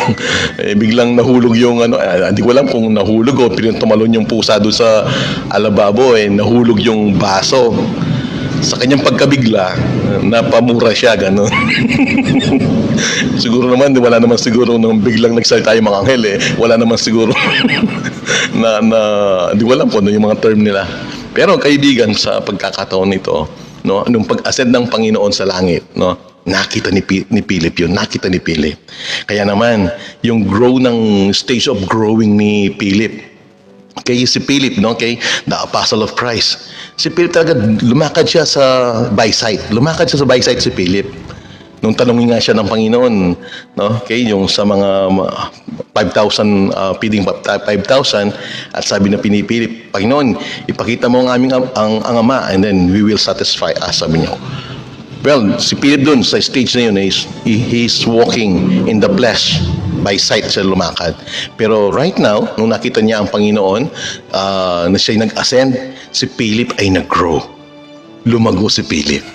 Speaker 1: nahulog yung hindi ko alam kung nahulog o tumalon yung pusa doon sa alababo, nahulog yung baso. Sa kanyang pagkabigla, napamura siya, gano'n. Siguro naman, wala naman siguro nung biglang nagsalita yung mga anghel wala naman siguro hindi ko alam kung ano yung mga term nila. Pero kaibigan, sa pagkakataon nito, no, nung pag-ascend ng Panginoon sa langit, no, nakita ni Philip yun, Kaya naman, yung stage of growing ni Philip, kay si Philip, no, kay the Apostle of Christ. Si Philip talaga, lumakad siya sa by sight si Philip. Nung tanongin nga siya ng Panginoon, no, yung sa mga 5,000, feeding 5,000, at sabi na pinipili, Panginoon, ipakita mo ang aming ang Ama, and then we will satisfy us, sabi niya. Well, si Philip dun sa stage na yun, he's walking in the flesh, by sight siya lumakad. Pero right now, nung nakita niya ang Panginoon, na siya nag-ascend, si Philip ay nag-grow. Lumago si Philip.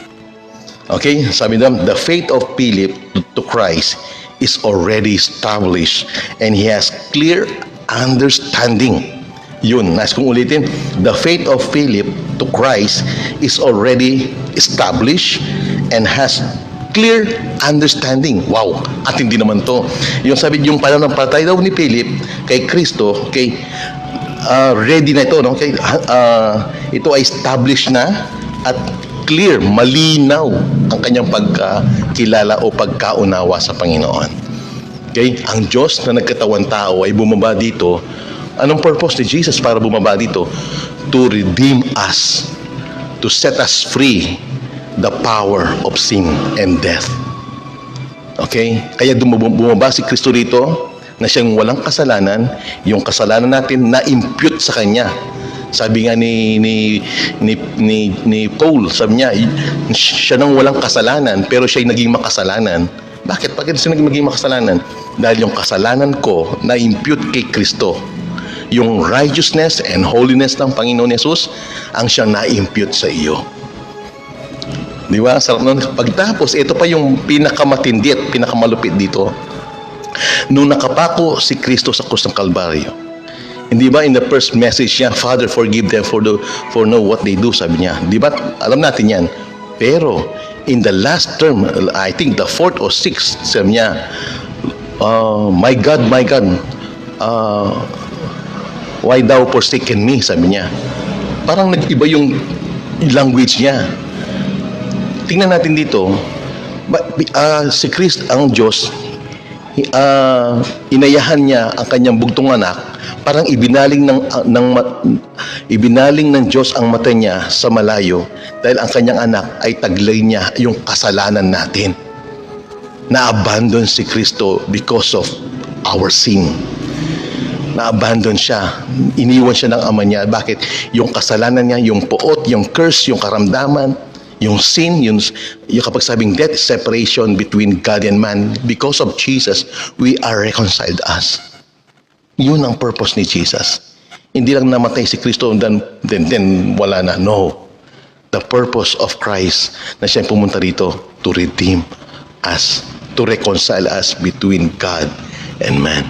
Speaker 1: Okay, sabi nila, the faith of Philip to Christ is already established and he has clear understanding. Yun, nais kong ulitin, the faith of Philip to Christ is already established and has clear understanding. Wow, at hindi naman to. Yung sabi, yung pananampalataya daw ni Philip kay Kristo, ready na ito, no? Ito ay established na at clear, malinaw ang kanyang pagkakilala o pagkaunawa sa Panginoon. Okay? Ang Diyos na nagkatawan tao ay bumaba dito. Anong purpose ni Jesus para bumaba dito? To redeem us, to set us free the power of sin and death. Okay? Kaya bumaba si Kristo dito na siyang walang kasalanan, yung kasalanan natin na-impute sa Kanya. Sabi nga ni Paul, sabi niya, siya nang walang kasalanan, pero siya'y naging makasalanan. Bakit? Bakit siya naging makasalanan? Dahil yung kasalanan ko na-impute kay Kristo. Yung righteousness and holiness ng Panginoon Yesus, ang siyang na-impute sa iyo. Di ba? Sarap nun. Pagtapos, ito pa yung pinakamatindi at pinakamalupit dito. Nung nakapako si Kristo sa krus ng Kalbaryo, hindi ba in the first message niya, Father, forgive them for know what they do, sabi niya. Di ba? Alam natin yan. Pero, in the last term, I think the 4th or 6th, sabi niya, my God, why thou forsaken me, sabi niya. Parang nag-iba yung language niya. Tingnan natin dito, si Kristo, ang Diyos, inayahan niya ang kanyang bugtong anak, parang ibinaling ng Diyos ang mata niya sa malayo dahil ang kanyang anak ay taglay niya yung kasalanan natin. Na-abandon si Kristo because of our sin. Na-abandon siya. Iniwan siya ng ama niya. Bakit? Yung kasalanan niya, yung poot, yung curse, yung karamdaman, yung sin, yung kapag sabing death, separation between God and man. Because of Jesus, we are reconciled us. Yun ang purpose ni Jesus. Hindi lang namatay si Kristo then wala na. No. The purpose of Christ na siya pumunta rito to redeem us, to reconcile us between God and man.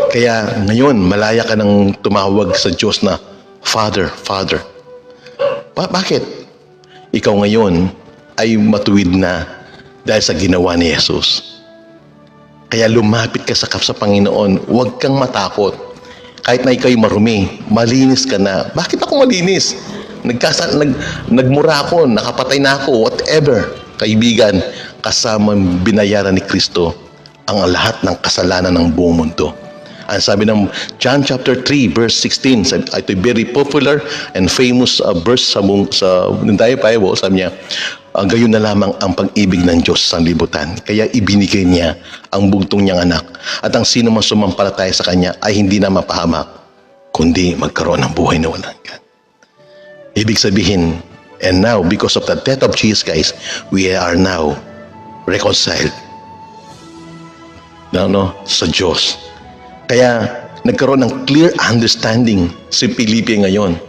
Speaker 1: Kaya ngayon, malaya ka nang tumawag sa Diyos na Father, Father. Bakit? Ikaw ngayon ay matuwid na dahil sa ginawa ni Jesus. Kaya lumapit ka sa Panginoon, huwag kang matakot. Kahit na ikaw'y marumi, malinis ka na. Bakit ako malinis? Nagmura ako, nakapatay na ako, whatever. Kaibigan, kasama binayaran ni Kristo ang lahat ng kasalanan ng buong mundo. Ang sabi ng John chapter 3 verse 16, ito very popular and famous verse sa entire Bible. Sabi niya, gayon na lamang ang pag-ibig ng Diyos sa libutan. Kaya ibinigay niya ang bugtong niyang anak. At ang sino man sumampalataya sa Kanya ay hindi na mapahamak, kundi magkaroon ng buhay na walang hanggan. Ibig sabihin, and now, because of the death of Jesus, guys, we are now reconciled sa Diyos. Kaya nagkaroon ng clear understanding si Felipe ngayon.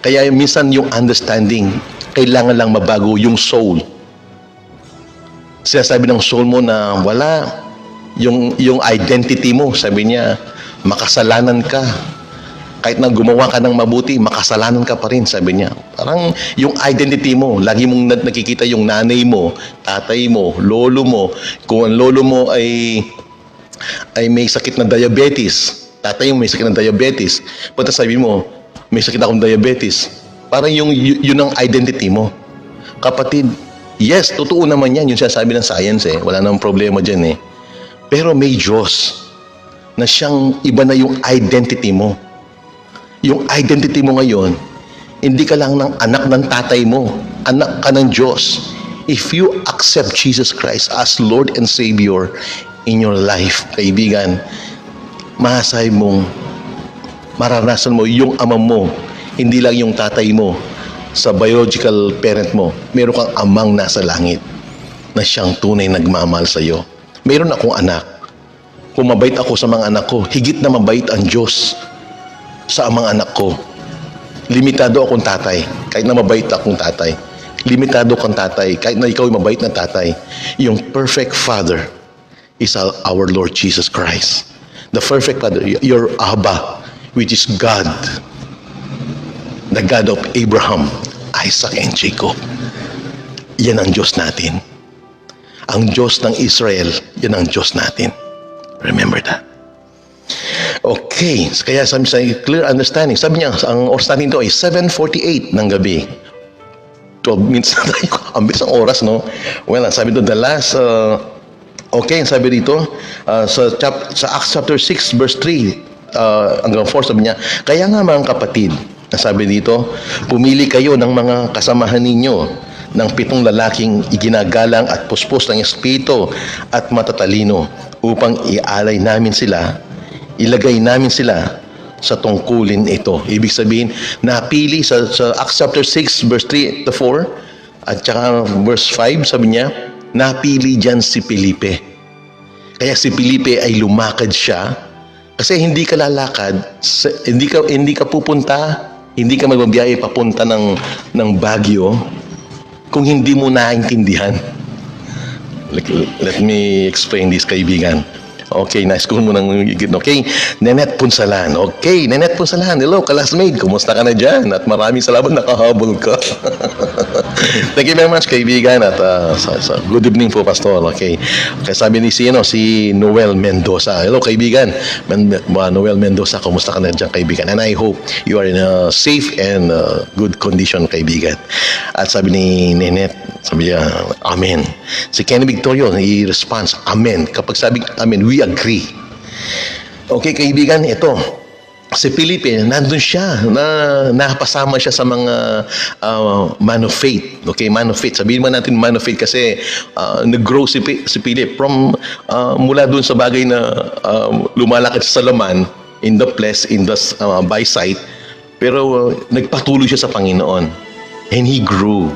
Speaker 1: Kaya minsan yung understanding, kailangan lang mabago yung soul. Sinasabi ng soul mo na wala yung identity mo. Sabi niya, makasalanan ka. Kahit na gumawa ka ng mabuti, makasalanan ka pa rin, sabi niya. Parang yung identity mo, lagi mong nakikita yung nanay mo, tatay mo, lolo mo. Kung ang lolo mo ay may sakit na diabetes, tatay mo may sakit na diabetes, pagka sabi mo, may sakit akong diabetes, parang yun ang identity mo. Kapatid, yes, totoo naman yan, yung sinasabi ng science wala namang problema dyan Pero may Diyos na siyang iba na yung identity mo. Yung identity mo ngayon, hindi ka lang ng anak ng tatay mo, anak ka ng Diyos. If you accept Jesus Christ as Lord and Savior in your life, kaibigan, mahasay mong maranasan mo yung ama mo, hindi lang yung tatay mo sa biological parent mo. Meron kang amang nasa langit na siyang tunay nagmamahal sa iyo. Meron akong anak. Kung mabait ako sa mga anak ko, higit na mabait ang Diyos sa mga anak ko. Limitado akong tatay, kahit na mabait akong tatay. Limitado kang tatay, kahit na ikaw ay mabait na tatay. Yung perfect Father is our Lord Jesus Christ. The perfect Father, your Abba, which is God. The God of Abraham, Isaac, and Jacob. Yan ang Diyos natin. Ang Diyos ng Israel, yan ang Diyos natin. Remember that. Okay, kaya sabi sa clear understanding, sabi niya, ang oras natin ito ay 7:48 ng gabi. 12 minutes na tayo. Ang bilis ang oras, no? Well, sabi ito, the last, okay, sabi dito, sa Acts chapter 6, verse 3, hanggang 4, sabi niya, kaya nga mga kapatid, sabi dito, pumili kayo ng mga kasamahan ninyo ng 7 lalaking iginagalang at puspos ng espiritu at matatalino upang ialay namin sila, ilagay namin sila sa tungkulin ito. Ibig sabihin, napili sa Acts chapter 6, verse 3 to 4, at saka verse 5, sabi niya, napili dyan si Felipe. Kaya si Felipe ay lumakad siya, kasi hindi ka lalakad, hindi ka pupunta, hindi ka magbabiyahe papunta ng Baguio kung hindi mo naintindihan. Let me explain this, kaibigan. Okay, nice ko mo nang okay. Nenet Punsalan. Okay, Nenet Punsalan. Hello, classmate. Kumusta ka na dyan? At maraming salamat nakahabol ka. Thank you very much, kaibigan. At good evening po, Pastor. Okay. Kaya sabi ni si Noel Mendoza. Hello, kaibigan. Noel Mendoza, kumusta ka na dyan, kaibigan? And I hope you are in a safe and good condition, kaibigan. At sabi ni Nenet, sabi niya, Amen. Si Kenny Victorio, i-response, Amen. Kapag sabi Amen, we agree. Okay, kaibigan, ito. Si Felipe, nandun siya, napasama siya sa mga man of faith. Okay, man of faith. Sabihin mo natin man of faith kasi nag-grow si Philip from mula dun sa bagay na lumalakad sa laman, in the flesh, in the by sight, pero nagpatuloy siya sa Panginoon. And he grew.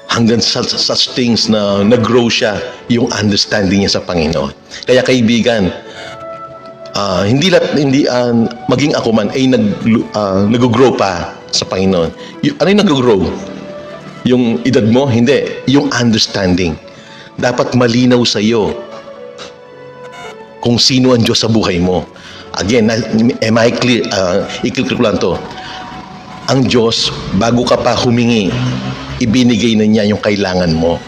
Speaker 1: Hanggang such things na nag-grow siya yung understanding niya sa Panginoon. Kaya kaibigan, hindi maging ako man ay nag-grow pa sa Panginoon. Ano yung nag-grow? Yung edad mo? Hindi. Yung understanding. Dapat malinaw sa iyo kung sino ang Diyos sa buhay mo. Again, am I clear? I-clear ko lang to. Ang Diyos, bago ka pa humingi, ibinigay na niya yung kailangan mo.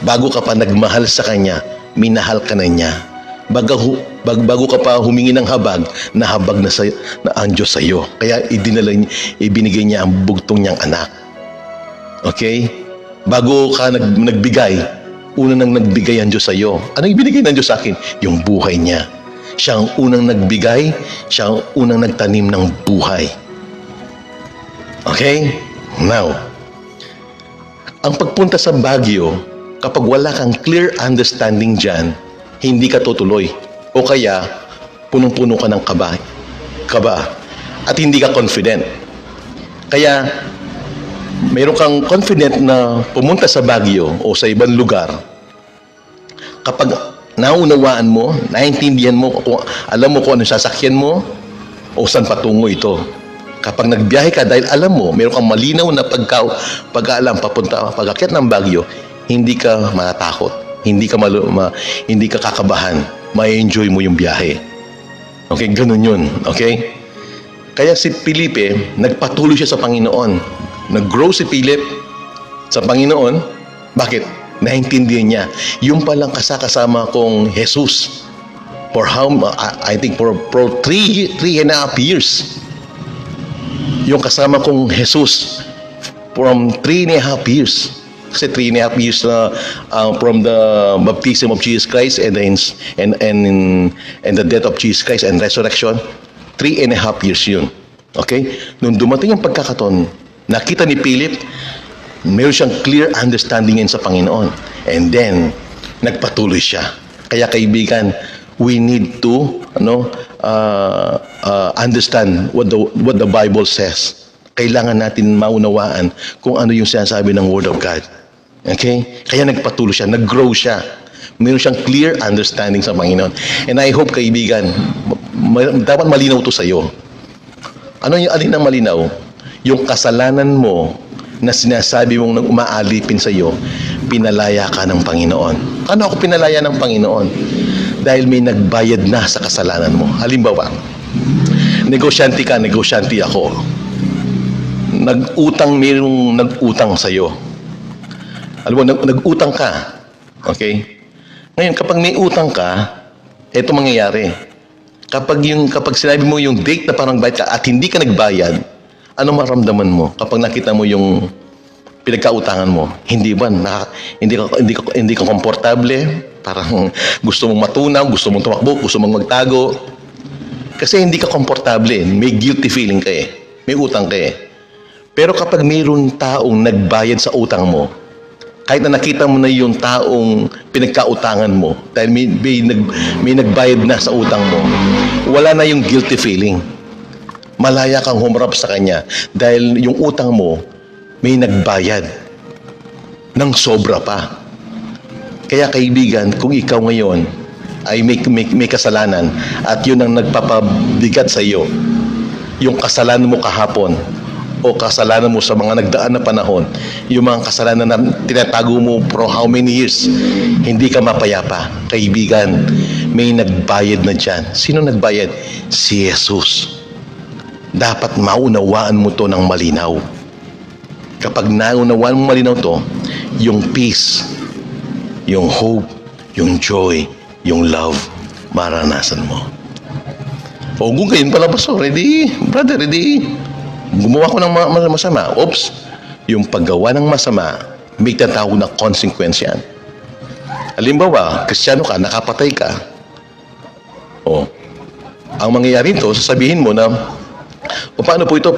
Speaker 1: Bago ka pa nagmahal sa Kanya, minahal ka na niya. Bago ka pa humingi ng habag, nahabag na ang Diyos sa iyo. Kaya ibinigay niya ang bugtong niyang anak. Okay? Bago ka nagbigay, una nang nagbigay ang Diyos sa iyo. Ano ibinigay ng Diyos sa akin? Yung buhay niya. Siya ang unang nagbigay, siya ang unang nagtanim ng buhay. Okay? Now, ang pagpunta sa Baguio, kapag wala kang clear understanding dyan, hindi ka tutuloy. O kaya, punong-puno ka ng kaba. At hindi ka confident. Kaya, mayroon kang confident na pumunta sa Baguio o sa ibang lugar, kapag naunawaan mo, naintindihan mo, alam mo kung ano sasakyan mo, o saan patungo ito. Kapag nagbiyahe ka, dahil alam mo, meron kang malinaw na pag-aalam, pag-akyat ng Baguio, hindi ka matatakot, hindi ka kakabahan, ma-enjoy mo yung biyahe. Okay, ganun yun. Okay? Kaya si Felipe, nagpatuloy siya sa Panginoon. Nag-grow si Philip sa Panginoon. Bakit? Naintindihan niya. Yung palang kasama kong Jesus, I think for 3.5 years. Yung kasama kong Jesus from 3.5 years. Kasi 3.5 years from the baptism of Jesus Christ and the death of Jesus Christ and resurrection. 3.5 years yun. Okay? Nung dumating ang pagkakataon, nakita ni Philip, meron siyang clear understanding sa Panginoon. And then, nagpatuloy siya. Kaya kaibigan, we need to understand what the Bible says. Kailangan natin maunawaan kung ano yung sinasabi ng Word of God. Okay? Kaya nagpatuloy siya, nag-grow siya. Meron siyang clear understanding sa Panginoon. And I hope, kaibigan, dapat malinaw to sa iyo. Alin ang malinaw? Yung kasalanan mo na sinasabi mong nang umaalipin sa iyo, pinalaya ka ng Panginoon. Ano ako pinalaya ng Panginoon? Dahil may nagbayad na sa kasalanan mo. Halimbawa, negosyante ka, negosyante ako. Mayroong nag-utang sa iyo. Alam mo, nag-utang ka. Okay? Ngayon, kapag may utang ka, ito mangyayari. Kapag sinabi mo yung date na parang bayad ka at hindi ka nagbayad, ano maramdaman mo kapag nakita mo yung pinagkautangan mo? Hindi ba? Hindi ka komportable? Parang gusto mong matunaw, gusto mong tumakbo, gusto mong magtago. Kasi hindi ka komportable. May guilty feeling ka eh. May utang ka eh. Pero kapag mayroon taong nagbayad sa utang mo, kahit na nakita mo na yung taong pinagkautangan mo, dahil may nagbayad na sa utang mo, wala na yung guilty feeling. Malaya kang humarap sa kanya dahil yung utang mo, may nagbayad ng sobra pa. Kaya kaibigan, kung ikaw ngayon ay may kasalanan at yun ang nagpapabigat sa iyo, yung kasalanan mo kahapon, o kasalanan mo sa mga nagdaan na panahon, yung mga kasalanan na tinatago mo for how many years, hindi ka mapayapa. Kaibigan, may nagbayad na dyan. Sino nagbayad? Si Jesus. Dapat maunawaan mo to ng malinaw. Kapag naunawaan mo malinaw to, yung peace, yung hope, yung joy, yung love, maranasan mo. O kung ganyan pala, pastor, ready? Brother, ready? Gumawa ko ng masama. Oops, yung paggawa ng masama, may tatawag na consequence yan. Halimbawa, Kristiyano ka, nakapatay ka. O, ang mangyayari ito, sasabihin mo na, paano po ito?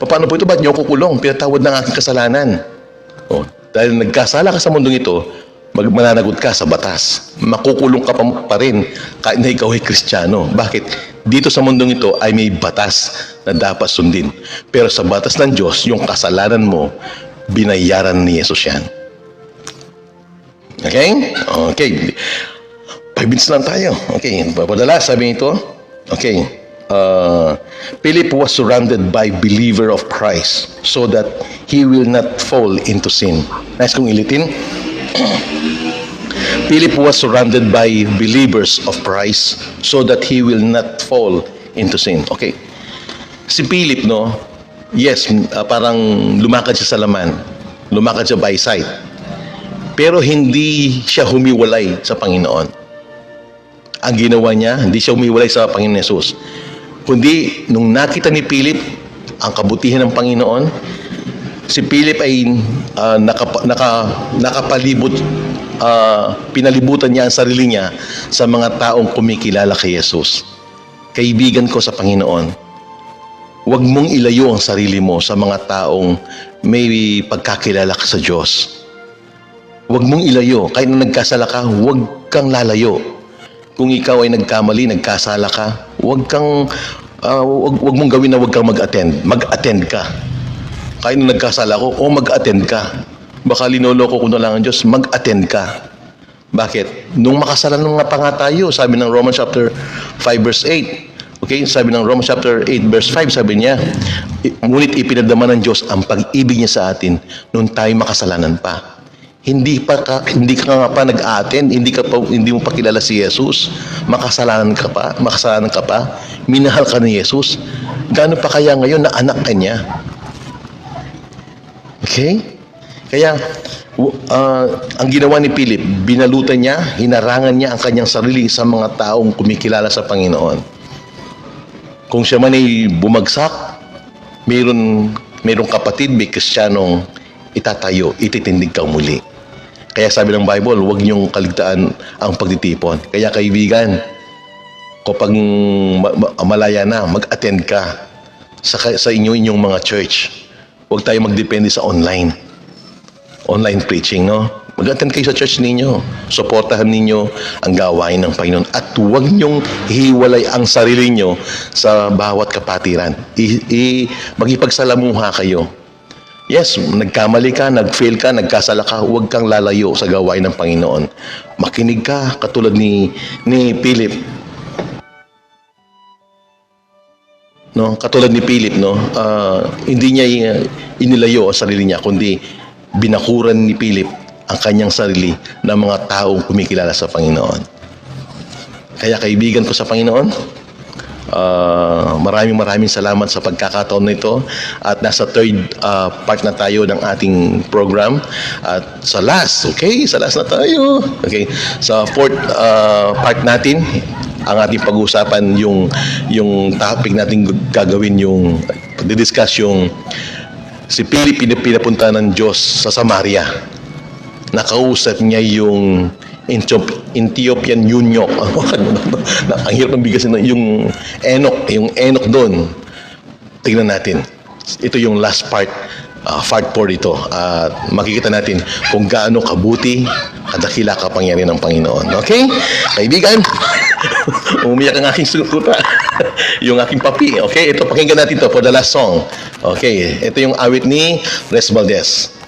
Speaker 1: Paano po ito? Ba't niyo kukulong? Pinatawad ng aking kasalanan. O, dahil nagkasala ka sa mundong ito, mananagot ka sa batas. Makukulong ka pa rin kahit na ikaw ay Kristiyano. Bakit? Dito sa mundong ito ay may batas na dapat sundin. Pero sa batas ng Diyos, yung kasalanan mo, binayaran ni Jesus yan. Okay? Okay. 5 minutes lang tayo. Okay. Padala, sabi nito. Okay. Philip was surrounded by believer of Christ so that he will not fall into sin. Nice kong ilitin. Philip was surrounded by believers of Christ so that he will not fall into sin. Okay. Si Philip, no? Yes, parang lumakad siya sa laman. Lumakad siya by sight. Pero hindi siya humiwalay sa Panginoon. Ang ginawa niya, hindi siya humiwalay sa Panginoon Jesus. Kundi, nung nakita ni Philip ang kabutihan ng Panginoon, si Philip ay nakapalibot, pinalibutan niya ang sarili niya sa mga taong kumikilala kay Jesus. Kaibigan ko sa Panginoon, huwag mong ilayo ang sarili mo sa mga taong may pagkakilala ka sa Diyos. Huwag mong ilayo. Kahit na nagkasala ka, huwag kang lalayo. Kung ikaw ay nagkamali, nagkasala ka, huwag mong gawin na huwag kang mag-attend. Mag-attend ka. Kahit na nagkasala ko, mag-attend ka. Baka linoloko ko na lang ang Diyos, mag-attend ka. Bakit? Nung makasalanan nga pa nga tayo, sabi ng Romans chapter 5 verse 8. Okay? Sabi ng Romans chapter 8 verse 5, sabi niya, ngunit ipinadama ng Diyos ang pag-ibig niya sa atin nung tayo makasalanan pa. Hindi ka nga pa nag-attend, hindi mo pa kilala si Jesus, makasalanan ka pa, minahal ka ni Jesus. Gaano pa kaya ngayon na anak ka niya? Okay? Kaya, ang ginawa ni Philip, binalutan niya, hinarangan niya ang kanyang sarili sa mga taong kumikilala sa Panginoon. Kung siya man ay bumagsak, mayroong kapatid, may Kristiyanong itatayo, ititindig kang muli. Kaya sabi ng Bible, huwag niyong kaligtaan ang pagtitipon. Kaya kaibigan, kapag malaya na, mag-attend ka sa inyong mga church. Huwag tayo magdepende sa online preaching, no? Mag-attend kayo sa church ninyo. Suportahan ninyo ang gawain ng Panginoon. At huwag niyong hiwalay ang sarili nyo sa bawat kapatiran. Magipagsalamuha kayo. Yes, nagkamali ka, nag-fail ka, nagkasala ka, huwag kang lalayo sa gawain ng Panginoon. Makinig ka katulad ni Philip. No, katulad ni Philip, no, hindi niya inilayo ang sarili niya, kundi binakuran ni Philip ang kanyang sarili ng mga taong kumikilala sa Panginoon. Kaya kaibigan ko sa Panginoon, maraming salamat sa pagkakataon nito at nasa third part na tayo ng ating program at sa last na tayo. Okay, sa fourth part natin ang ating pag-uusapan yung topic natin gagawin yung discuss yung si Philip pinapunta ng Diyos sa Samaria. Nakausap niya yung Ethiopian eunuch. Ang hirap ng bigasin yung Enoch doon. Tingnan natin. Ito yung last part, part 4 ito. At makikita natin kung gaano kabuti, kadakila kapangyarihan ng Panginoon. Okay? Kaibigan, umiyak ang aking sukuta. Yung aking papi. Okay? Ito, pakinggan natin to for the last song. Okay? Ito yung awit ni Res Valdez.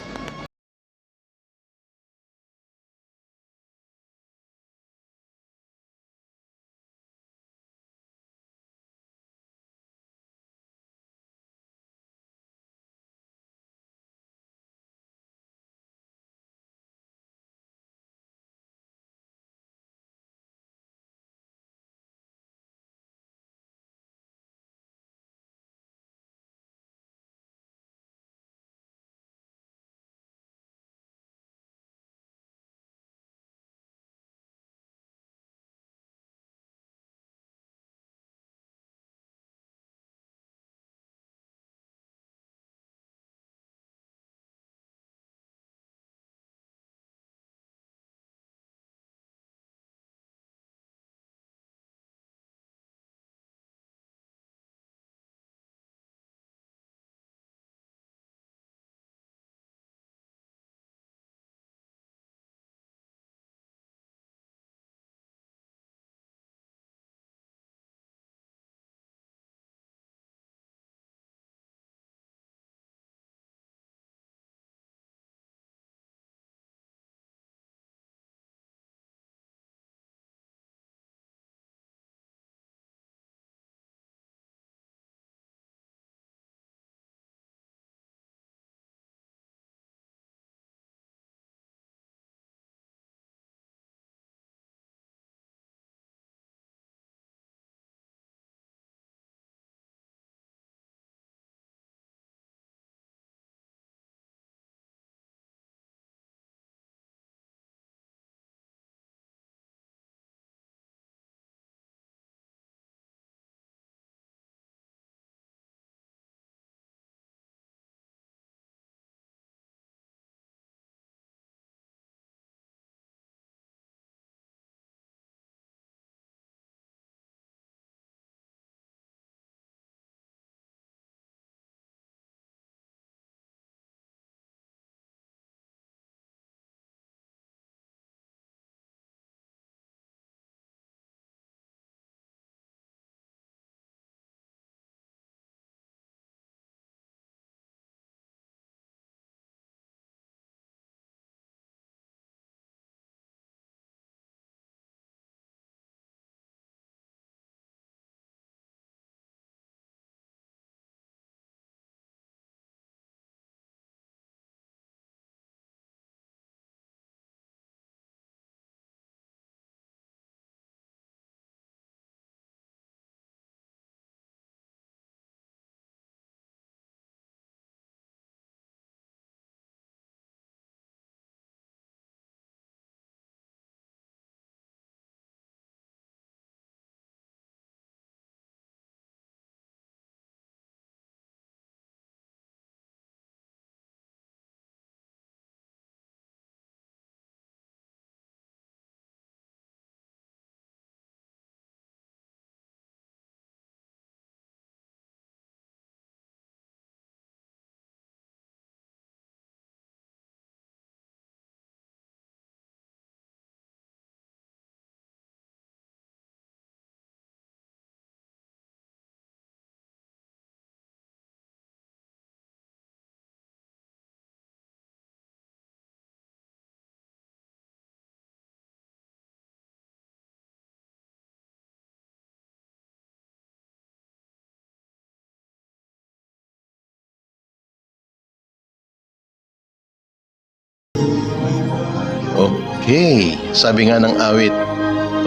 Speaker 1: Okay, sabi nga ng awit.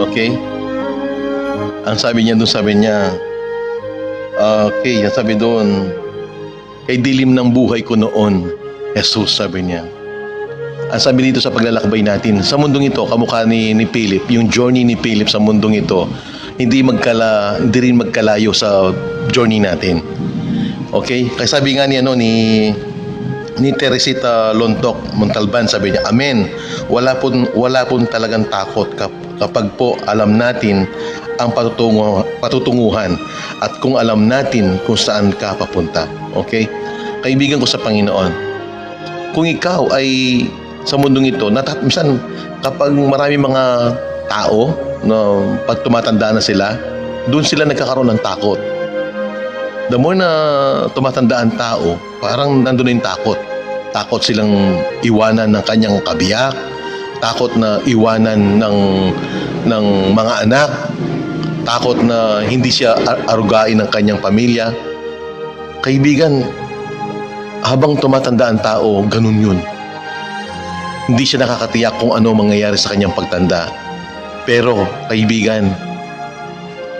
Speaker 1: Okay? Ang sabi niya doon, okay, ang sabi doon, kay dilim ng buhay ko noon, Jesus, sabi niya. Ang sabi dito sa paglalakbay natin, sa mundong ito, kamukha ni Philip, yung journey ni Philip sa mundong ito, hindi rin magkalayo sa journey natin. Okay? Kaya sabi nga ni Teresita Lontok Montalban, sabi niya, Amen. Wala pong talagang takot kapag po alam natin ang patutunguhan at kung alam natin kung saan ka papunta. Okay? Kaibigan ko sa Panginoon, kung ikaw ay sa mundong ito, minsan kapag marami mga tao na pag tumatanda na sila, doon sila nagkakaroon ng takot. The more na tumatanda ang tao, parang nandun na yung takot. Takot silang iwanan ng kanyang kabiyak, takot na iwanan ng mga anak, takot na hindi siya arugain ng kanyang pamilya. Kaibigan, habang tumatanda ang tao, ganun yun. Hindi siya nakakatiyak kung ano mangyayari sa kanyang pagtanda. Pero, kaibigan,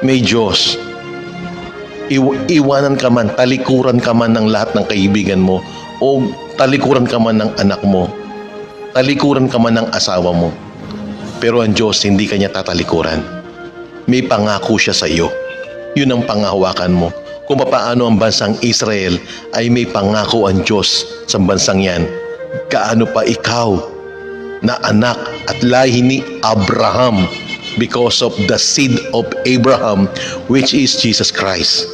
Speaker 1: may Diyos. Iwanan ka man, talikuran ka man ng lahat ng kaibigan mo, o talikuran ka man ng anak mo, talikuran ka man ng asawa mo. Pero ang Diyos, hindi kanya tatalikuran. May pangako siya sa iyo. Yun ang pangahawakan mo. Kung paano ang bansang Israel ay may pangako ang Diyos sa bansang yan, kaano pa ikaw na anak at lahi ni Abraham, because of the seed of Abraham, which is Jesus Christ.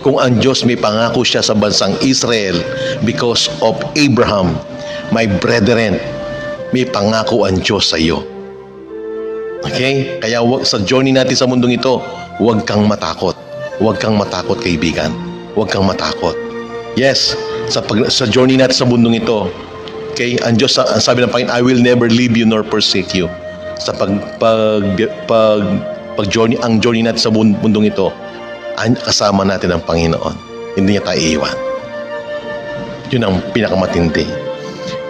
Speaker 1: Kung ang Diyos may pangako siya sa bansang Israel because of Abraham, my brethren, may pangako ang Diyos sa iyo. Okay? Kaya sa journey natin sa mundong ito, huwag kang matakot. Huwag kang matakot, kaibigan. Huwag kang matakot. Yes, sa journey natin sa mundong ito, okay, ang Diyos, ang sabi ng Panginoon, I will never leave you nor forsake you. Sa journey, ang journey natin sa mundong ito, kasama natin ang Panginoon. Hindi niya tayo iiwan. Yun ang pinakamatindi.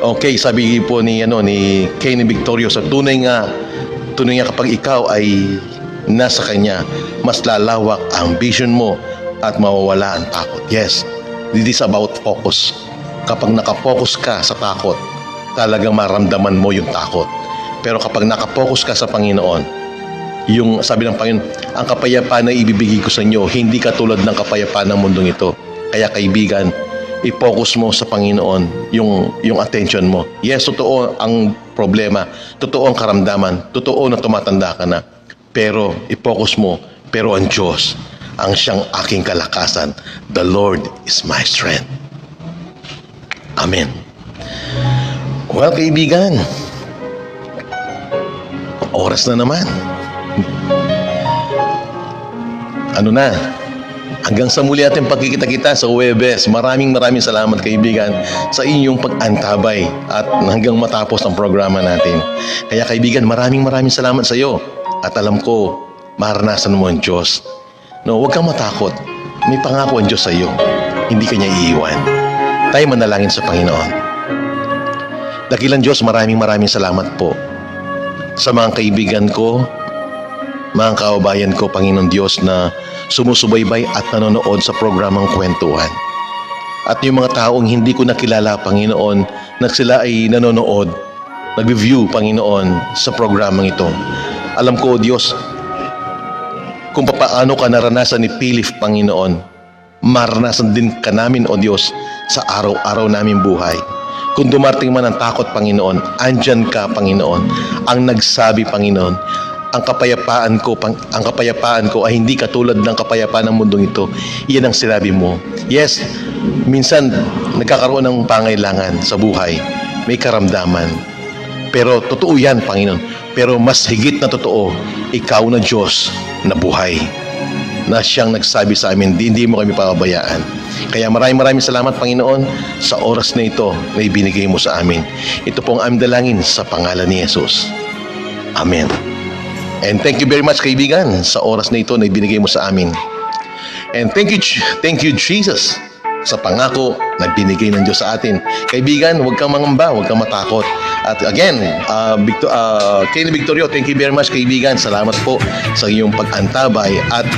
Speaker 1: Okay, sabi po ni Kenny Victorio, sa tunay nga kapag ikaw ay nasa Kanya, mas lalawak ang vision mo at mawawala ang takot. Yes, it is about focus. Kapag nakapokus ka sa takot, talagang maramdaman mo yung takot. Pero kapag nakapokus ka sa Panginoon, yung sabi ng Panginoon, ang kapayapaan na ibibigay ko sa inyo, hindi katulad ng kapayapaan ng mundong ito. Kaya kaibigan, i-focus mo sa Panginoon yung attention mo. Yes, totoo ang problema, totoo ang karamdaman, totoo na tumatanda ka na. Pero i-focus mo, pero ang Diyos, ang siyang aking kalakasan. The Lord is my strength. Amen. Well, kaibigan, oras na naman. Ano na? Hanggang sa muli ating pagkikita-kita sa Huwebes. Maraming salamat, kaibigan, sa inyong pag-antabay at hanggang matapos ang programa natin. Kaya kaibigan, maraming salamat sa iyo. At alam ko, maranasan mo ang Diyos. No, huwag kang matakot. May pangako ang Diyos sa iyo. Hindi ka niya iiwan. Tayo manalangin sa Panginoon. Dakilang Diyos, maraming salamat po sa mga kaibigan ko, mga kababayan ko, Panginoon Diyos, na sumusubaybay at nanonood sa programang Kwentuhan. At yung mga taong hindi ko nakilala, Panginoon, na sila ay nanonood, nag-view, Panginoon, sa programang ito. Alam ko, Diyos, kung paano ka naranasan ni Philip, Panginoon, maranasan din ka namin, O Diyos, sa araw-araw naming buhay. Kung dumating man ang takot, Panginoon, andyan ka, Panginoon, ang nagsabi, Panginoon, ang kapayapaan ko ay hindi katulad ng kapayapaan ng mundong ito. Iyan ang sinabi mo. Yes, minsan nagkakaroon ng pangailangan sa buhay. May karamdaman. Pero totoo yan, Panginoon. Pero mas higit na totoo, ikaw na Diyos na buhay, na siyang nagsabi sa amin, hindi mo kami pababayaan. Kaya maraming salamat, Panginoon, sa oras na ito na ibinigay mo sa amin. Ito pong aming dalangin sa pangalan ni Jesus. Amen. And thank you very much, kaibigan, sa oras na ito na ibinigay mo sa amin. And thank you, Jesus, sa pangako na binigay ng Diyos sa atin. Kaibigan, huwag kang mangamba, huwag kang matakot. At again, Kenny Victorio, thank you very much kaibigan. Salamat po sa iyong pag-antabay at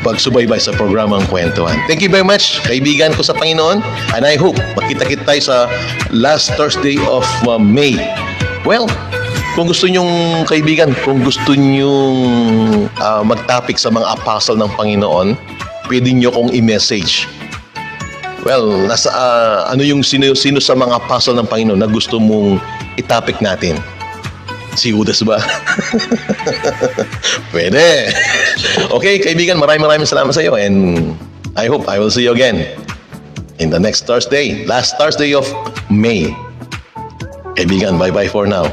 Speaker 1: pagsubaybay sa programang Kwentuhan. Thank you very much, kaibigan ko sa Panginoon. And I hope makita-kita tayo sa last Thursday of May. Well, kung gusto nyong kaibigan, kung gusto nyong mag-topic sa mga apostle ng Panginoon, pwede nyo kong i-message. Well, ano yung sino sa mga apostle ng Panginoon na gusto mong i-topic natin? Si Judas ba? Pwede. Okay, kaibigan, maraming salamat sa iyo and I hope I will see you again in the next Thursday, last Thursday of May. Kaibigan, bye-bye for now.